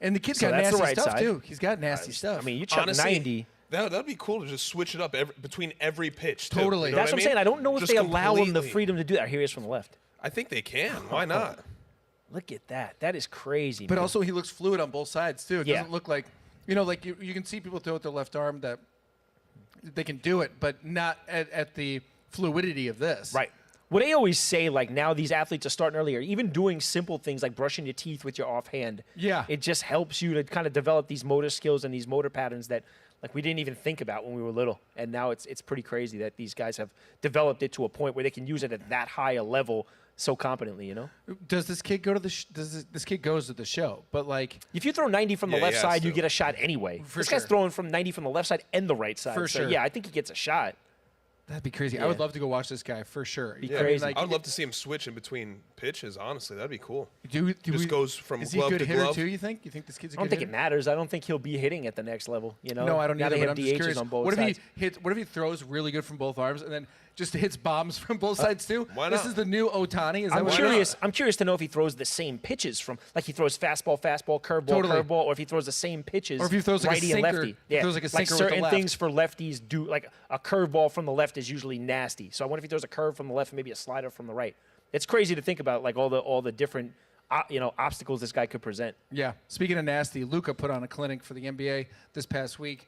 And the kid's So got that's the nasty right stuff, side. too. He's got nasty stuff. I mean, you chuck Honestly, 90. That'd be cool to just switch it up Totally. every pitch. Too. Totally. You know That's what I'm I mean? saying. I don't know if Just they allow him the completely. freedom to do that. Here he is from the left. I think they can. Why not? Look at that. That is crazy. But man. also, he looks fluid on both sides, too. It Yeah. doesn't look like, like you can see people throw with their left arm that they can do it, but not at the fluidity of this. Right. What they always say, like, now these athletes are starting earlier, even doing simple things like brushing your teeth with your offhand. Yeah. It just helps you to kind of develop these motor skills and these motor patterns that, like, we didn't even think about when we were little. And now it's pretty crazy that these guys have developed it to a point where they can use it at that high a level so competently, you know? Does this kid go to this kid goes to the show, but like If you throw 90 from the Yeah, left yeah, side, you so- get a shot anyway. For This guy's sure. throwing from 90 from the left side and the right side. For so, sure. yeah, I think he gets a shot. That'd be crazy. I would love to go watch this guy for sure. Be crazy. I would love to see him switch in between pitches. Honestly, that'd be cool. Just goes from is he a glove good to hitter glove. too? You think? You think this kid's a I don't good think hitter? it matters. I don't think he'll be hitting at the next level. You know. No, I don't now either. They But have I'm just DHs curious. on both What sides. if he throws really good from both arms and then just hits bombs from both sides too? Why This not? is the new Ohtani. Is that I'm what curious. I'm curious to know if he throws the same pitches from, like he throws fastball, curveball, Totally. curveball, or if he throws the same pitches. Or if he throws like a righty and sinker. lefty. He throws like a sinker with the certain left. things for lefties do, like a curveball from the left is usually nasty. So I wonder if he throws a curve from the left and maybe a slider from the right. It's crazy to think about, like all the different obstacles this guy could present. Yeah. Speaking of nasty, Luka put on a clinic for the NBA this past week.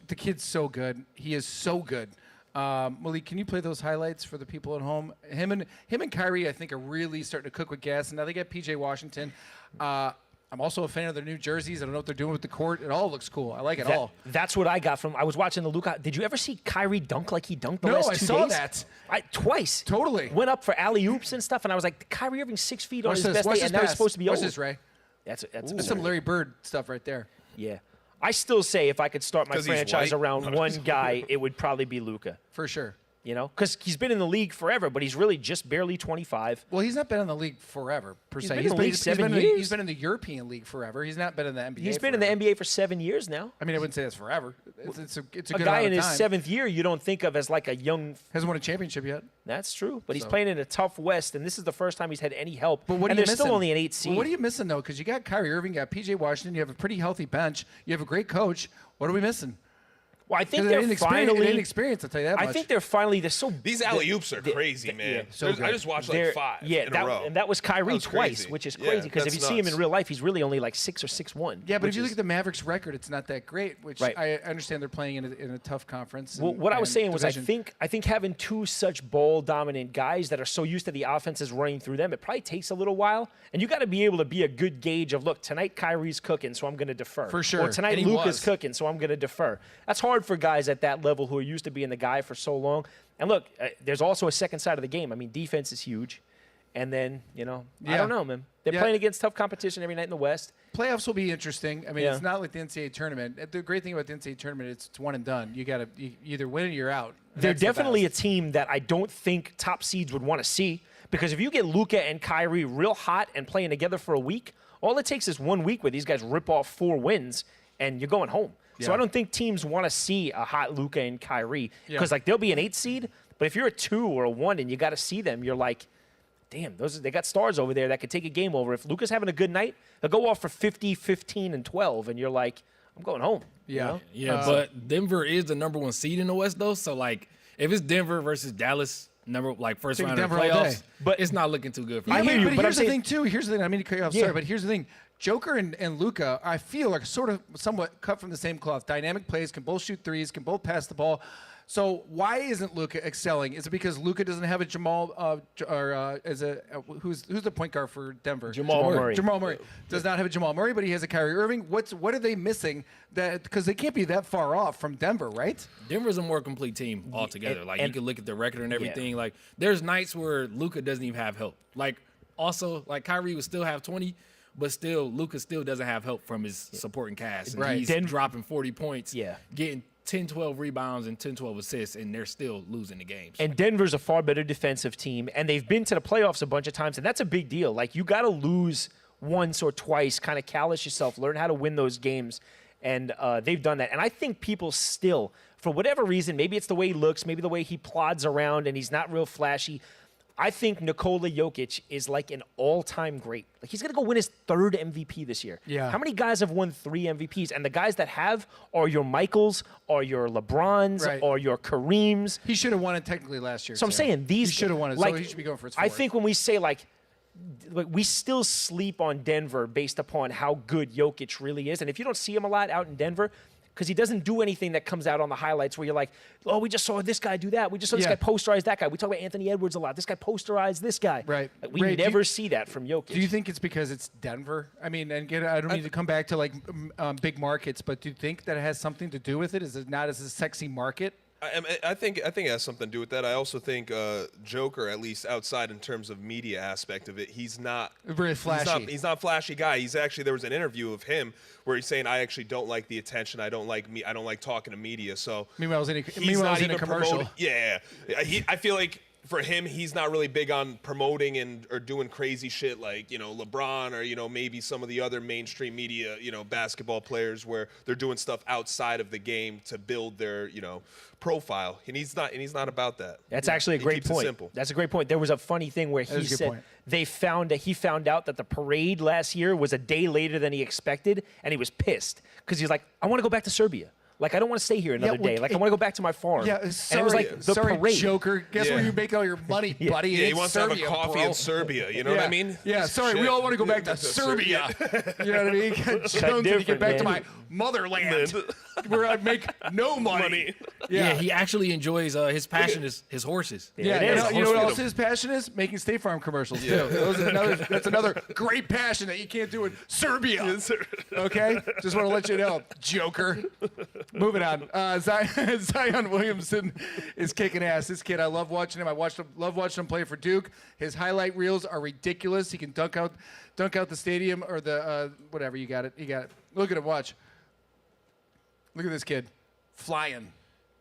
The kid's so good. He is so good. Malik, can you play those highlights for the people at home? Him and Kyrie, I think, are really starting to cook with gas. And now they got PJ Washington. I'm also a fan of their new jerseys. I don't know what they're doing with the court. It all looks cool. I like it all. That's what I got from. I was watching the Luka. Did you ever see Kyrie dunk like he dunked the No, last 2 I days? saw that. Twice. Totally. Went up for alley oops and stuff, and I was like, Kyrie Irving 6 feet on Watch his this. best Watch day, this and now he's pass. supposed to be Watch old. this, Ray. That's That's some Larry Bird stuff right there. Yeah. I still say if I could start my 'Cause he's franchise white? around one guy, it would probably be Luka. For sure. You know, because he's been in the league forever, but he's really just barely 25. Well, he's not been in the league forever, per se. been in the league 7 years. He's been in the European League forever. He's not been in the NBA He's been in the forever. NBA for 7 years now. I mean, I wouldn't say that's forever. It's a A good guy amount in of his time. 7th year, you don't think of as like a young. Hasn't won a championship yet. That's true, but he's So- playing in a tough West, and this is the first time he's had any help. But what and are you they're missing? still only an 8 seed. Well, what are you missing, though? Because you got Kyrie Irving, you got PJ Washington, you have a pretty healthy bench, you have a great coach. What are we missing? Well, I think Because they're it finally. ain't experience, I'll tell you that much. I think they're finally. They're so. These alley oops are crazy, man. yeah, so There's- I good. just watched they're- like 5 in a row. and that was Kyrie That was twice, crazy. which is Yeah, crazy because if you that's see him in nuts. real life, he's really only like 6 or 6'1". Yeah, but which if you look is- at the Mavericks' record, it's not that great, which Right. I understand they're playing in a tough conference. Well, and- what I was and saying was, division. I think having two such ball-dominant guys that are so used to the offenses running through them, it probably takes a little while. And you got to be able to be a good gauge of, look, tonight Kyrie's cooking, so I'm going to defer. For sure. Or tonight And he Luka's was. cooking, so I'm going to defer. That's hard for guys at that level who are used to being the guy for so long. And look, there's also a second side of the game. I mean, defense is huge. And then, I Yeah. don't know, man. They're Yeah. playing against tough competition every night in the West. Playoffs will be interesting. I mean, Yeah. it's not like the NCAA tournament. The great thing about the NCAA tournament, it's one and done. You either win or you're out. They're That's the definitely a best. team that I don't think top seeds would want to see, because if you get Luka and Kyrie real hot and playing together for a week, all it takes is 1 week where these guys rip off 4 wins and you're going home. So Yeah. I don't think teams want to see a hot Luka and Kyrie, Yeah. because they'll be an 8 seed, but if you're a 2 or a 1 and you got to see them, you're like, damn, they got stars over there that could take a game over. If Luka's having a good night, they'll go off for 50, 15, and 12, and you're like, I'm going home. you know? Yeah, but Denver is the number 1 seed in the West, though. So, like, if it's Denver versus Dallas, first Take round of the Denver all day. playoffs, But- it's not looking too good for I them. hear you, But but here's I'm the saying- thing, too. Here's the thing. I mean to cut you off. Yeah. Sorry, but here's the thing. Joker and Luka, I feel like sort of somewhat cut from the same cloth. Dynamic plays, can both shoot threes, can both pass the ball. So why isn't Luka excelling? Is it because Luka doesn't have a Jamal who's the point guard for Denver? Jamal Murray. Jamal Murray does not have a Jamal Murray, but he has a Kyrie Irving. What are they missing? That because they can't be that far off from Denver, right? Denver's a more complete team altogether. Like, you and- can look at the record and everything. Like, there's nights where Luka doesn't even have help. Like, also, like, Kyrie would still have 20, but still, Luka still doesn't have help from his supporting cast. And Right. he's dropping 40 points, getting 10, 12 rebounds and 10, 12 assists, and they're still losing the games. And Denver's a far better defensive team, and they've been to the playoffs a bunch of times, and that's a big deal. Like, you got to lose once or twice, kind of callous yourself, learn how to win those games, and they've done that. And I think people still, for whatever reason, maybe it's the way he looks, maybe the way he plods around and he's not real flashy, I think Nikola Jokic is like an all-time great. Like, he's going to go win his 3rd MVP this year. Yeah. How many guys have won 3 MVPs? And the guys that have are your Michaels, or your LeBrons, Right. or your Kareems. He should have won it technically last year. So I'm saying these. he should have won it. Like, So he should be going for his I 4th. think when we say like we still sleep on Denver based upon how good Jokic really is, and if you don't see him a lot out in Denver, because he doesn't do anything that comes out on the highlights where you're like, oh, we just saw this guy do that. We just saw this Yeah. guy posterize that guy. We talk about Anthony Edwards a lot. This guy posterized this guy. Right. Like, we Ray, do never you- see that from Jokic. Do you think it's because it's Denver? I mean, and again, I don't need to come back to like big markets, but do you think that it has something to do with it? Is it not as a sexy market? I think it has something to do with that. I also think Joker, at least outside in terms of media aspect of it, he's not very flashy. He's not a flashy guy. He's actually, there was an interview of him where he's saying, I actually don't like the attention. I don't like talking to media. So Meanwhile, he's not in even a commercial. I feel like for him, he's not really big on promoting or doing crazy shit like, LeBron or, maybe some of the other mainstream media, basketball players where they're doing stuff outside of the game to build their, profile. And he's not about that. That's actually a great point. Simple. That's a great point. There was a funny thing where he said he found out that the parade last year was a day later than he expected, and he was pissed because he's like, I want to go back to Serbia. Like, I don't want to stay here another day. Like, I want to go back to my farm. Yeah, sorry, and it was like the parade. Joker. Guess where you make all your money, buddy? Yeah, he wants to have a Serbia, coffee bro. in Serbia. You know what I mean? Yeah, sorry, we all want to go back to Serbia. You know what I mean? Jones, to get back to my motherland, where I make no money. Yeah, he actually enjoys his passion is his horses. Yeah, you know what else his passion is? Making State Farm commercials too. That's another great passion that you can't do in Serbia. Okay, just want to let you know, Joker. Moving on. Zion Williamson is kicking ass. This kid, I love watching him. Love watching him play for Duke. His highlight reels are ridiculous. He can dunk out the stadium or the whatever. You got it. Look at him. Watch. Look at this kid, flying.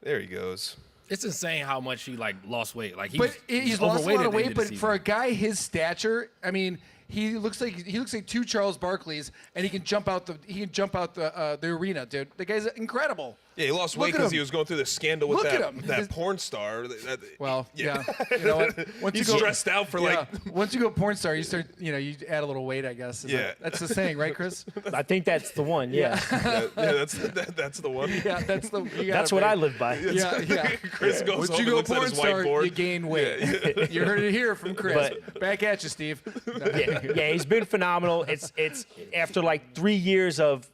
There he goes. It's insane how much he lost weight. Like he's lost a lot of weight. But for a guy his stature, I mean, he looks like two Charles Barkleys, and he can jump out the arena, dude. The guy's incredible. Yeah, he lost weight because he was going through the scandal with that porn star. Yeah. You know what? He's stressed out for once you go porn star, you start, you add a little weight, I guess. That's the saying, right, Chris? I think that's the one. Yeah. That's the one. Yeah, that's what I live by. Yeah. Chris goes once home you go and looks at porn his star, whiteboard. you gain weight. You heard it here from Chris. Back at you, Steve. Yeah, he's been phenomenal. It's after 3 years of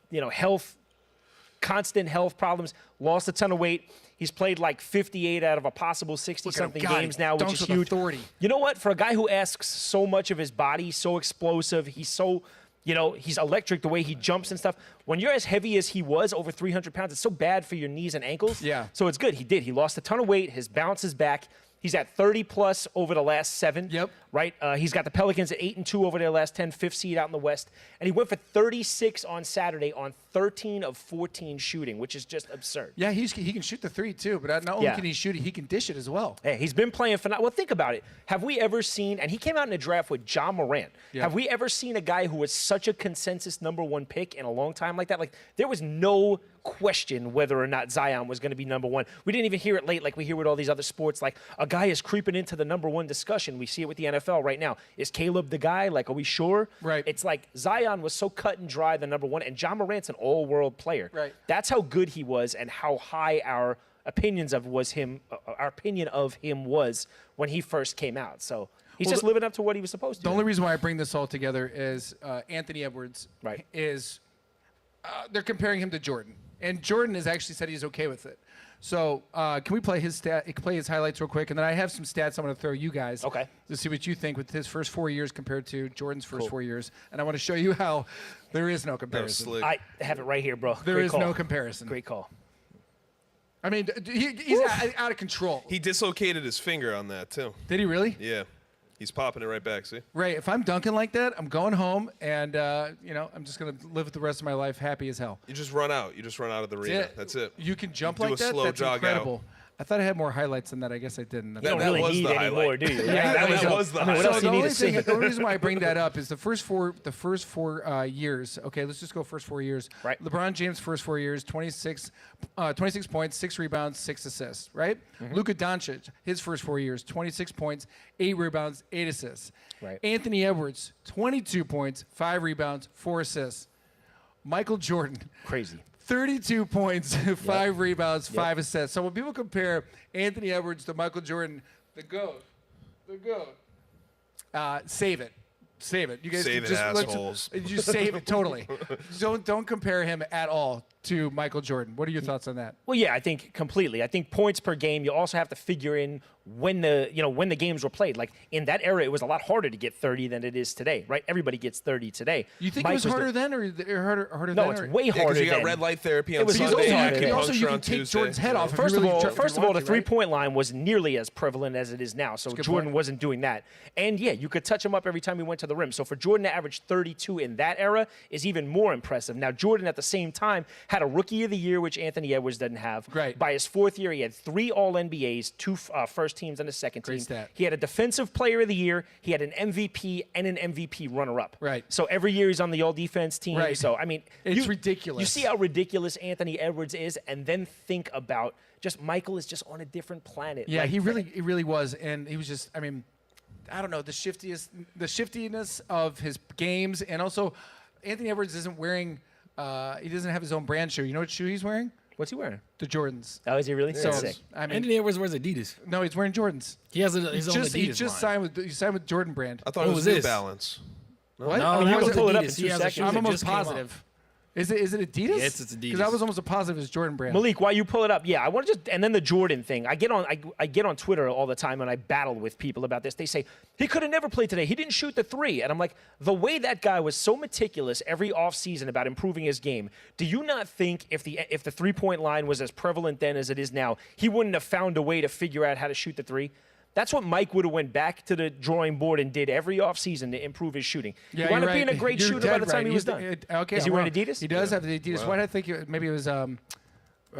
constant health problems, lost a ton of weight. He's played 58 out of a possible 60-something games now, which is huge. Authority. You know what? For a guy who asks so much of his body, so explosive, he's so, he's electric the way he jumps and stuff. When you're as heavy as he was, over 300 pounds, it's so bad for your knees and ankles. Yeah. So it's good. He lost a ton of weight. His bounce is back. He's at 30-plus over the last 7. Yep. Right? He's got the Pelicans at 8-2 over their last 10, 5th seed out in the West. And he went for 36 on Saturday on 13 of 14 shooting, which is just absurd. Yeah, he can shoot the three, too. But not only can he shoot it, he can dish it as well. Hey, he's been playing phenomenal. Well, think about it. Have we ever seen, and he came out in a draft with John Morant. Yeah. Have we ever seen a guy who was such a consensus #1 pick in a long time like that? There was no question whether or not Zion was going to be #1. We didn't even hear it late like we hear with all these other sports. A guy is creeping into the #1 discussion. We see it with the NFL right now. Is Caleb the guy? Are we sure? Right. It's Zion was so cut and dry the #1, and John Morant's an all-world player. Right. That's how good he was and how high our opinion of him was when he first came out. So he's just living up to what he was supposed to. The only reason why I bring this all together is Anthony Edwards is they're comparing him to Jordan. And Jordan has actually said he's okay with it. So can we play his highlights real quick? And then I have some stats I'm going to throw you guys to see what you think with his first 4 years compared to Jordan's first 4 years. And I want to show you how there is no comparison. I have it right here, bro. There is no comparison. Great call. I mean, he's out of control. He dislocated his finger on that, too. Did he really? Yeah. He's popping it right back, see? Right. If I'm dunking like that, I'm going home, and, I'm just going to live the rest of my life happy as hell. You just run out. You just run out of the arena. That's it. You can jump like that? Do a slow That's jog incredible. out. I thought I had more highlights than that. I guess I didn't. You don't really need any more, do you? That was the highlight. What else do you need to see? The only reason why I bring that up is the first four years. Okay, let's just go first 4 years. Right. LeBron James' first 4 years, 26 points, 6 rebounds, 6 assists. Right. Mm-hmm. Luka Dončić, his first 4 years, 26 points, 8 rebounds, 8 assists. Right. Anthony Edwards, 22 points, 5 rebounds, 4 assists. Michael Jordan, crazy. 32 points, 5 rebounds, 5 assists. So when people compare Anthony Edwards to Michael Jordan, the GOAT, save it. You guys save it, just assholes. just save it totally. Don't compare him at all to Michael Jordan. What are your thoughts on that? Well, yeah, I think completely. I think points per game. You also have to figure in when the games were played. Like in that era, it was a lot harder to get 30 than it is today, right? Everybody gets 30 today. You think it was harder then, or harder No, then? it's or? way Yeah, harder because you got then. red light therapy on It was Sunday. also- and you also acupuncture can on take Tuesday. Jordan's head off. First of all, the right? three-point line wasn't nearly as prevalent as it is now. So Jordan point. wasn't doing that. And yeah, you could touch him up every time he went to the rim. So for Jordan to average 32 in that era is even more impressive. Now, Jordan at the same time had a Rookie of the Year, which Anthony Edwards doesn't have. Right. By his fourth year, he had 3 All-NBAs, 2 first teams and a second Great team. stat. He had a Defensive Player of the Year. He had an MVP and an MVP runner-up. Right. So every year he's on the All-Defense team. Right. So, I mean, It's ridiculous. You see how ridiculous Anthony Edwards is, and then think about just Michael is just on a different planet. Yeah, Like, he really was, and he was just. I mean, I don't know the shiftiness of his games, and also Anthony Edwards isn't wearing. He doesn't have his own brand shoe. You know what shoe he's wearing? What's he wearing? The Jordans. Oh, is he really? So Sick. I mean, Anthony Edwards wears Adidas. no, he's wearing Jordans. He has his own He Adidas just line. signed with Jordan brand. I thought What it was was New this? Balance. What? No, Oh, he he was was pull it up Adidas. in He 2 has a seconds. shoe I'm that almost just came out. positive. Is it Adidas? Yes, it's Adidas. Because I was almost positive it's Jordan brand. Malik, while you pull it up, yeah, I want to just and then the Jordan thing. I get on Twitter all the time and I battle with people about this. They say he could have never played today. He didn't shoot the 3, and I'm like, the way that guy was so meticulous every offseason about improving his game. Do you not think if the 3-point line was as prevalent then as it is now, he wouldn't have found a way to figure out how to shoot the 3? That's what Mike would have went back to the drawing board and did every offseason to improve his shooting. Yeah, he wound you're up being right. a great You're shooter by dead the time right. he was He's- done. Okay, Is he wearing Adidas? He does have the Adidas. Why did I think maybe it was I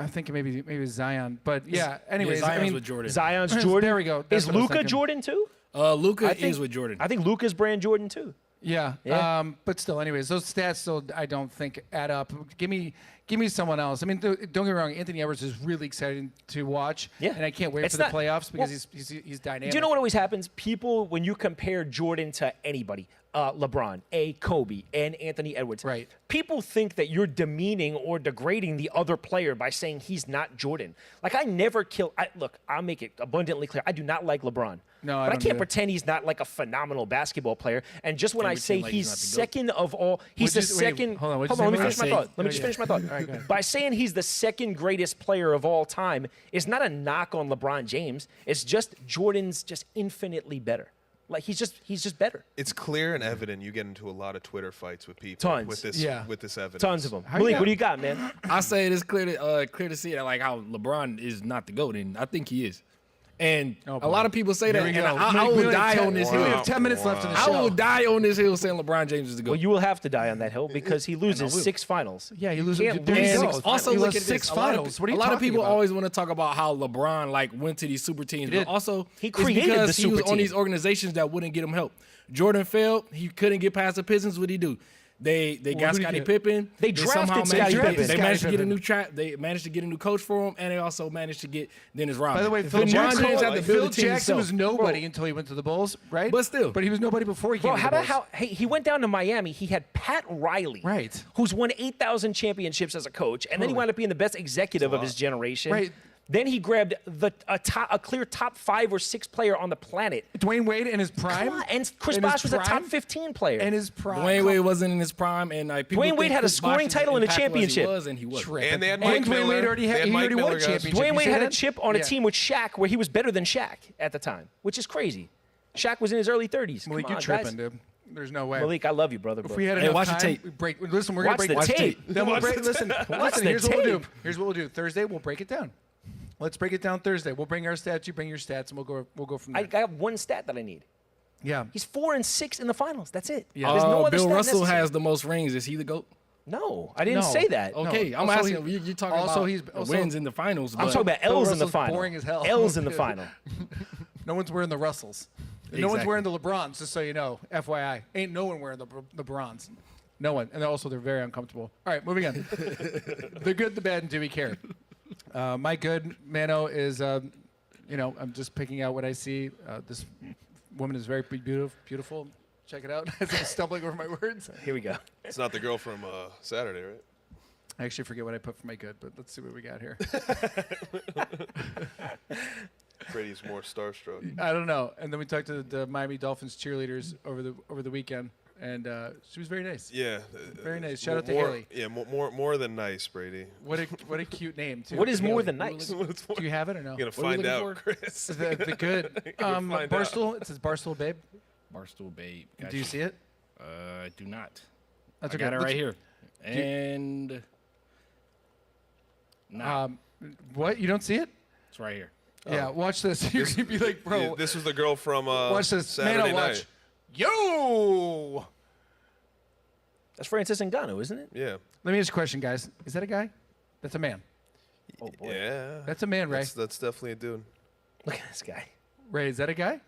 think maybe it was Zion. But yeah, anyways, Zion's I mean, with Jordan. Zion's Jordan. There we go. That's Is what I was Luka thinking. Jordan too? Luka is with Jordan. I think Luka's brand Jordan too. Yeah. Yeah. But still, anyways, those stats still I don't think add up. Give me someone else. I mean, don't get me wrong. Anthony Edwards is really exciting to watch. Yeah. And I can't wait It's for the not- playoffs because well, he's dynamic. Do you know what always happens? People, when you compare Jordan to anybody, LeBron, Kobe, and Anthony Edwards, Right. people think that you're demeaning or degrading the other player by saying he's not Jordan. Like, I never look, I'll make it abundantly clear. I do not like LeBron. No, I but I don't can't either. pretend he's not like a phenomenal basketball player. And just when Can't I say pretend like he's he's not the GOAT. second of all, he's the What'd you- wait, second. hold on, what'd you Hold on, say, let me finish my Malik? thought. Let me just finish my thought. right, go ahead. By saying he's the second greatest player of all time is not a knock on LeBron James. It's just Jordan's just infinitely better. Like he's just better. It's clear and evident you get into a lot of Twitter fights with people Tons. with this Yeah. with this evidence. Tons of them. How you Malik, got- what do you got, man? I say it is clear to see that like how LeBron is not the GOAT, and I think he is. And Oh, a boy. lot of people say Here that, we and go. I We will have die 10 on this We hill. have 10 minutes left in the I show. will die on this hill saying LeBron James is the GOAT. Well, you will have to die on that hill because he loses will. 6 finals. Yeah, he You loses. can't There you lose go. six Also, He look lost at this. 6 finals. What are you a lot of talking people about? always want to talk about how LeBron like went to these super teams, did. but also He it's created because the he was super on these team. organizations that wouldn't get him help. Jordan failed. He couldn't get past the Pistons. What did he do? They got who did he Scottie get? Pippen. They drafted somehow Scottie managed to- Pippen. They managed to Scottie get a Pippen. new They managed to get a new coach for him, and they also managed to get Dennis Rodman. By the way, Phil LeBron Jackson, James had to Phil build the team Jackson himself. was nobody until he went to the Bulls, right? But still. But he was nobody before he came Bro, to how the about Bulls. how he went down to Miami? He had Pat Riley, Right. who's won 8,000 championships as a coach, and then he wound up being the best executive of his generation. Right. Then he grabbed a clear top 5 or 6 player on the planet. Dwayne Wade in his prime? Come on, and Chris In his Bosh was a top prime? 15 player. In his prime. Dwayne Wade wasn't in his prime, and like people Dwayne Wade think had a Chris Bosh scoring is title and a impactful as he championship. was, and he was. And they had And Mike Dwayne Miller. Wade already They had he Mike already won Miller, a guys. championship. Dwayne You Wade see had a that? chip on a Yeah. team with Shaq where he was better than Shaq at the time, which is crazy. Shaq was in his early 30s. Malik, Come you're on, tripping, guys. dude. There's no way. Malik, I love you, brother. If we had Hey, enough watch the time, tape. we break. Listen, we're gonna Watch break. the tape. Then we'll break. Listen, the here's what we'll do. tape. Here's what we'll do. Thursday, we'll break it down. Let's break it down Thursday. We'll bring our stats. You bring your stats, and we'll go from I there. got one stat that I need. Yeah. He's 4-6 in the finals. That's it. Yeah. There's no other Bill stat Russell necessary. has the most rings. Is he the GOAT? No, I didn't No. say that. Okay, No. I'm Also, asking. You're talking also about he's- the also- wins in the finals. I'm but talking about Bill L's in the Russell's final. boring as hell. L's in the final. No one's wearing the Russells. No one's Exactly. wearing the LeBrons, just so you know. FYI. Ain't no one wearing the Bronze. No one. And they're very uncomfortable. All right, moving on. The good, the bad, and do we care? My good, Manno, is, I'm just picking out what I see. This woman is very beautiful. Check it out. As I'm stumbling over my words. Here we go. It's not the girl from Saturday, right? I actually forget what I put for my good, but let's see what we got here. Brady's more starstruck. I don't know. And then we talked to the Miami Dolphins cheerleaders over the weekend, and she was very nice. Yeah. Very nice. Shout out to more, Haley. Yeah, more than nice, Brady. What a cute name too. What is more Haley. than nice? Do you have it or no? You're gonna What are we find looking out, for? Chris. The good find out. Barstool. It says Barstool Babe. Barstool Babe. Do you see it? I do not. That's I okay. got it Looks- right here. And nah, What? You don't see it? it's right here. Yeah. Watch this. You're gonna be like, bro. Yeah, this was the girl from watch this. Saturday Manno, night. watch. Yo. That's Francis Ngannou, isn't it? Yeah. Let me ask you a question, guys. Is that a guy? That's a man. Oh boy. Yeah. That's a man, Ray. That's definitely a dude. Look at this guy. Ray, is that a guy?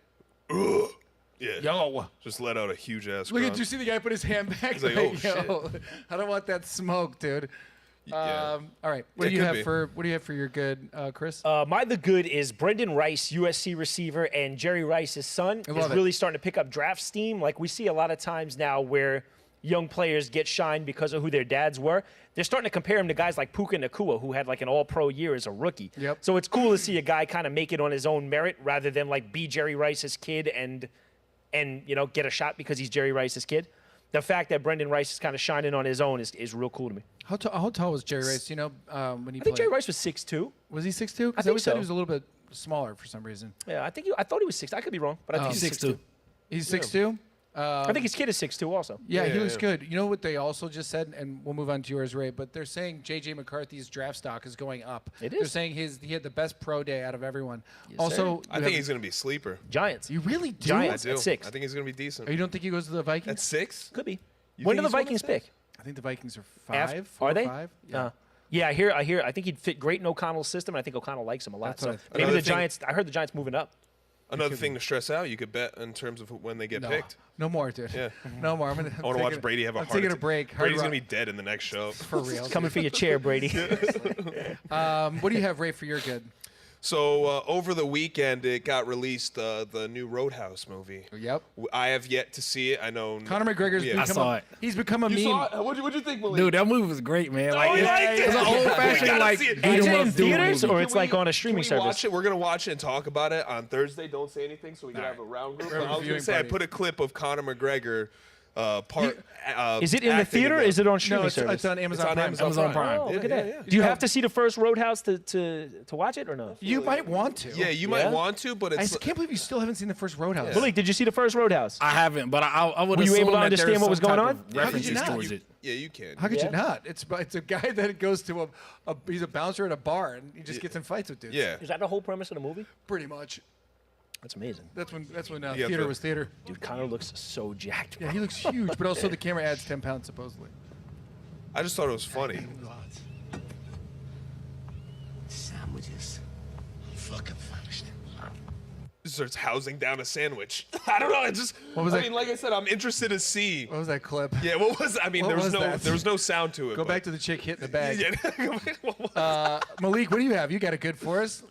Yeah. Yo. Just let out a huge ass. Look at grunt. you see the guy put his hand back. He's like, Yo, oh, I don't want that smoke, dude. Yeah. All right. What It do you could have be. for your good, Chris? The good is Brendan Rice, USC receiver, and Jerry Rice's son is love it. really starting to pick up draft steam. Like we see a lot of times now where young players get shined because of who their dads were. They're starting to compare him to guys like Puka Nacua, who had like an all-pro year as a rookie. Yep. So it's cool to see a guy kind of make it on his own merit rather than like be Jerry Rice's kid and get a shot because he's Jerry Rice's kid. The fact that Brendan Rice is kind of shining on his own is real cool to me. How tall was Jerry Rice? You know, when he I think played. Jerry Rice was 6'2". Was he 6'2"? I Because think always thought so. he was a little bit smaller for some reason. Yeah, I thought he was 6'. I could be wrong, but I think he's 6'2". He's 6'2"? I think his kid is 6'2" also. Yeah, he Yeah, looks yeah. good. You know what they also just said, and we'll move on to yours, Ray, but they're saying J.J. McCarthy's draft stock is going up. It They're is. saying he had the best pro day out of everyone. Yes, also, I think he's gonna be a sleeper. Giants. You really do? Giants. I do. At 6. I think he's gonna be decent. Oh, you don't think he goes to the Vikings? At 6? Could be. You When think do the he's one Vikings of pick? I think the Vikings are After- 5. 4 are they? 5. Yeah. Yeah, I hear. I think he'd fit great in O'Connell's system, and I think O'Connell likes him a lot. That's So what I maybe Another the thing- Giants. I heard the Giants moving up. Another thing to stress out, you could bet in terms of when they get No. picked. No more, dude. Yeah. No more. I'm I want to watch Brady have a I'm heart taking a attack. break. Hard Brady's rock. gonna be dead in the next show. For real. Coming for your chair, Brady. What do you have, Ray, for your good? So over the weekend, it got released the new Roadhouse movie. Yep. I have yet to see it. I know Conor McGregor's Yeah. become saw it. He's become a meme. What'd you think, Malik? Dude, that movie was great, man. Like, you liked it's it? an old You fashioned gotta like see it. beat 'em Is it up in dude theaters movie. or it's like on a streaming Can we service? watch it? We're gonna watch it and talk about it on Thursday. Don't say anything, so we can have a round group. We're But I was reviewing gonna say Buddy. I put a clip of Conor McGregor. Is it in the acting theater? Or is it on streaming No, it's service? on Amazon Prime. Amazon Prime. Oh, Yeah, look at yeah, that. yeah. Do you have to see the first Roadhouse to watch it or no? You might want to. Yeah, you Yeah? might want to, but I it's can't believe you still haven't seen the first Roadhouse. Malik, did you see the first Roadhouse? I haven't, but I would Were you assume able to that understand there's what was some going type on? of How could you references not? towards it. yeah, you can. How could Yeah. you not? It's a guy that goes to he's a bouncer at a bar and he just gets in fights with dudes. Yeah. Is that the whole premise of the movie? Pretty much. That's amazing. That's when got theater the- was theater. Dude, Connor looks so jacked. Yeah, he looks huge, but also the camera adds 10 pounds supposedly. I just thought it was funny. Sandwiches. Fucking finished. He starts housing down a sandwich. I don't know. It just. What was I that? mean, like I said, I'm interested to see. What was that clip? Yeah, what was? I mean, What was that? there was no sound to it. Go back to the chick hitting the bag. Yeah. What was- Malik, what do you have? You got a good for us?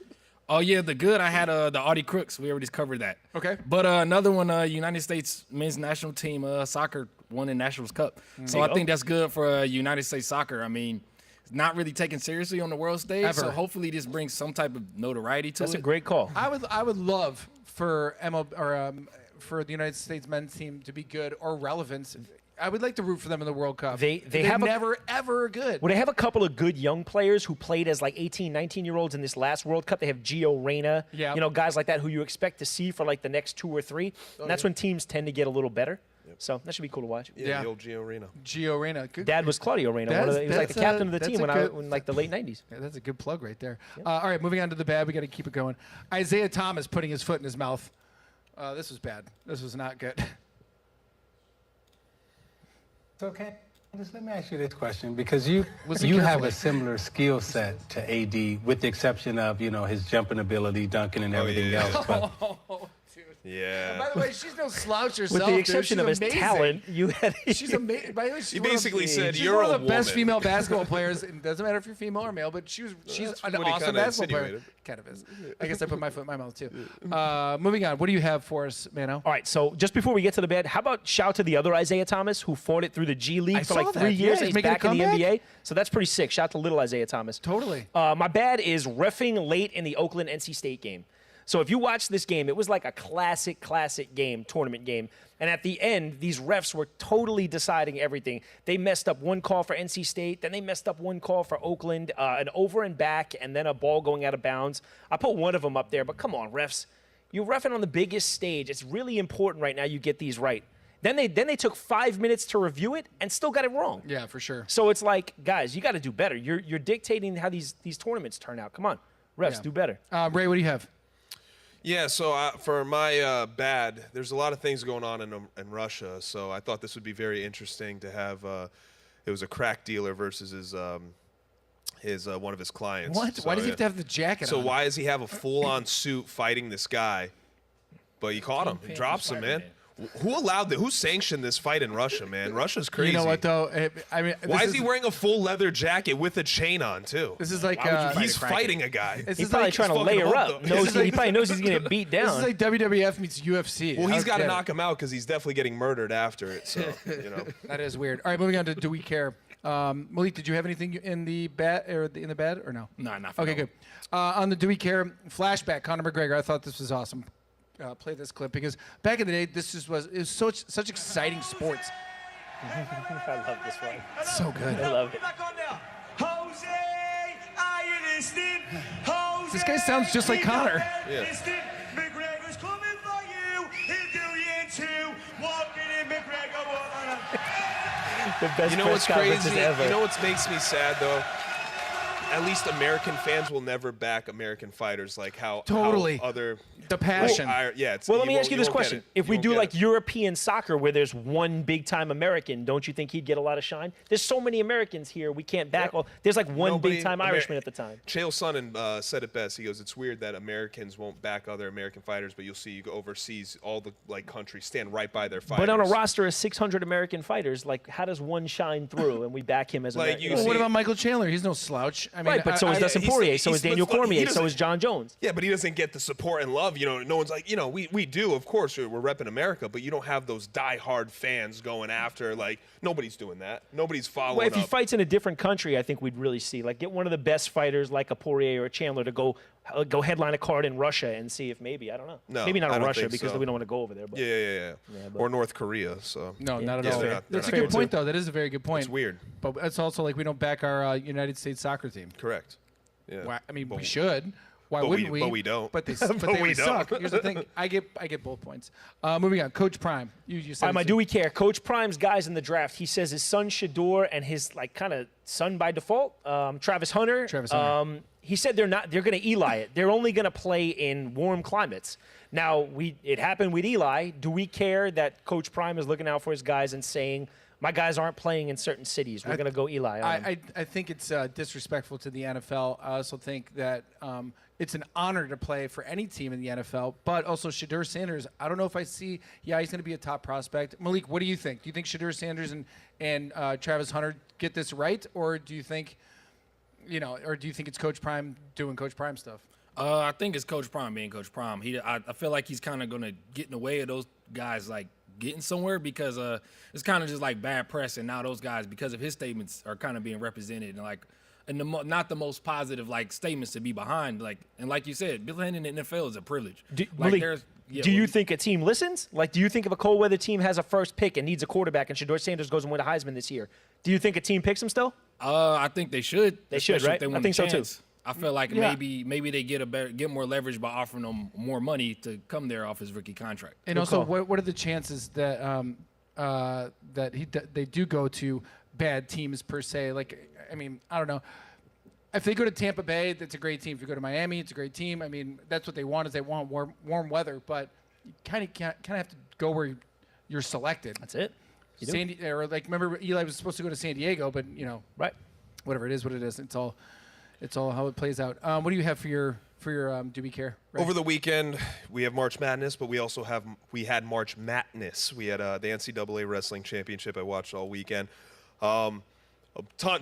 Oh yeah, the good. I had the Audi Crooks. We already covered that. Okay. But another one, United States men's national team soccer won the Nationals Cup. So I think that's good for United States soccer. I mean, it's not really taken seriously on the world stage. Ever. So hopefully this brings some type of notoriety to That's it. a great call. I would love for for the United States men's team to be good or relevant. I would like to root for them in the World Cup. They They're have never ever good. Well, they have a couple of good young players who played as like 18, 19-year-olds in this last World Cup. They have Gio Reyna, Yeah. guys like that who you expect to see for like the next 2 or 3. And that's when teams tend to get a little better. So that should be cool to watch. yeah, Yeah. the old Gio Reyna. Gio Reyna. Good. Dad was Claudio Reyna. He was like the That's captain of the that's team a good- in like the late 90s. Yeah, that's a good plug right there. All right, moving on to the bad. We got to keep it going. Isaiah Thomas putting his foot in his mouth. This was bad. This was not good. Okay, just let me ask you this question because you Listen have carefully. a similar skill set to AD, with the exception of his jumping ability, dunking, and everything yeah. else. But Oh, dude. Yeah. By the way, she's no slouch herself. With the dude. exception She's of his amazing. talent, you had She's amazing. By the way, she's He one of- basically said, she's "You're one a of the best woman." female basketball players. It doesn't matter if you're female or male, but she's That's an what he awesome kinda basketball player. insinuated. Kind of is. I guess I put my foot in my mouth too. Moving on. What do you have for us, Manno? All right, so just before we get to the bed, how about shout to the other Isaiah Thomas who fought it through the G League I for saw like that. 3 Yeah, years he's and he's making a back in the comeback. NBA. So that's pretty sick. Shout to little Isaiah Thomas. Totally. My bad is reffing late in the Oakland NC State game. So if you watch this game, it was like a classic game, tournament game. And at the end, these refs were totally deciding everything. They messed up one call for NC State, then they messed up one call for Oakland, an over and back, and then a ball going out of bounds. I put one of them up there, but come on, refs. You're reffing on the biggest stage. It's really important right now you get these right. Then they took 5 minutes to review it and still got it wrong. Yeah, for sure. So it's like, guys, you got to do better. You're dictating how these tournaments turn out. Come on, refs, do better. Ray, what do you have? Yeah, so for my bad, there's a lot of things going on in Russia, so I thought this would be very interesting to have. It was a crack dealer versus his one of his clients. What? So, Why does he have to have the jacket So on? why does he have a full-on suit fighting this guy? But he caught him. He drops him, man. Who allowed that? Who sanctioned this fight in Russia, man? Russia's crazy. You know what, though? I mean, why is he wearing a full leather jacket with a chain on, too? This is like he's fighting a guy. He's probably trying to lay her up. He probably knows he's going to get beat down. This is like WWF meets UFC. Well, he's got to knock him out because he's definitely getting murdered after it. So, you know. That is weird. All right, moving on to Do We Care? Malik, did you have anything in the bed or no? No, not for Okay, no. good. On the Do We Care flashback, Conor McGregor. I thought this was awesome. Play this clip because back in the day, it was such exciting sports. I love this one. It's so good. I love it. This guy sounds just like Conor. Yeah. McGregor's coming for you. He'll do you in two. Walking in McGregor. The best You know press what's conferences crazy? ever. You know what makes me sad, though? At least American fans will never back American fighters like how Totally. Other The passion. Well, let me ask you this won't get question. it. If You we won't do get like it. European soccer where there's one big-time American, don't you think he'd get a lot of shine? There's so many Americans here, we can't back all. There's like one Nobody- big-time Irishman at the time. Chael Sonnen said it best. He goes, "It's weird that Americans won't back other American fighters, but you'll see you go overseas, all the countries stand right by their fighters." But on a roster of 600 American fighters, like how does one shine through and we back him as Like, American? you Well, see- what about Michael Chandler? He's no slouch. I mean, Right, but so is Dustin he's- Poirier, so he's- is Daniel but he Cormier, so doesn't- is John Jones. Yeah, but he doesn't get the support and love. You know, no one's like, we do, of course, we're repping America, but you don't have those die-hard fans going after. Like, nobody's doing that. Nobody's following Well, if he up. fights in a different country, I think we'd really see. Like, get one of the best fighters like a Poirier or a Chandler to go headline a card in Russia and see if maybe, I don't know. No, maybe not I in don't Russia think because so. we don't want to go over there. But Yeah. but- Or North Korea. So No, not at Yeah, all. they're not- That's a they're good not point, though. That is a very good point. It's weird. But it's also like we don't back our United States soccer team. Correct. Yeah. Why, I mean, But- we should. Why but wouldn't we- but we don't. But they, But but they we would don't. suck. Here's the thing. I get both points. Moving on. Coach Prime. You said. All right, my it's- do we care? Coach Prime's guys in the draft. He says his son Shador and his like kind of son by default, Travis Hunter. Travis Hunter. He said they're going to Eli it. They're only going to play in warm climates. Now it happened with Eli. Do we care that Coach Prime is looking out for his guys and saying, my guys aren't playing in certain cities. We're going to go Eli on them. I think it's disrespectful to the NFL. I also think that it's an honor to play for any team in the NFL, but also Shedeur Sanders. I don't know if I see. Yeah, he's going to be a top prospect. Malik, what do you think? Do you think Shedeur Sanders and Travis Hunter get this right, or do you think, or do you think it's Coach Prime doing Coach Prime stuff? I think it's Coach Prime being Coach Prime. I feel like he's kind of going to get in the way of those guys like getting somewhere because it's kind of just like bad press, and now those guys, because of his statements, are kind of being represented and not the most positive like statements to be behind. Like you said, playing in the NFL is a privilege. Malik, do you think a team listens? Like, do you think if a cold weather team has a first pick and needs a quarterback and Shedeur Sanders goes and win a Heisman this year, do you think a team picks him still? I think they should. They should, especially right? if they I win think the so, too. chance. I feel like maybe they get more leverage by offering them more money to come there off his rookie contract. And also, what are the chances that they do go to bad teams per se? Like, I mean, I don't know. If they go to Tampa Bay, that's a great team. If you go to Miami, it's a great team. I mean, that's what they want. Is they want warm weather, but you kind of have to go where you're selected. That's it. Or like, remember Eli was supposed to go to San Diego, but right. Whatever it is, what it is. It's all how it plays out. What do you have for your Do We Care? Right? Over the weekend, we have March Madness, but we had March Madness. We had the NCAA Wrestling Championship. I watched all weekend. A ton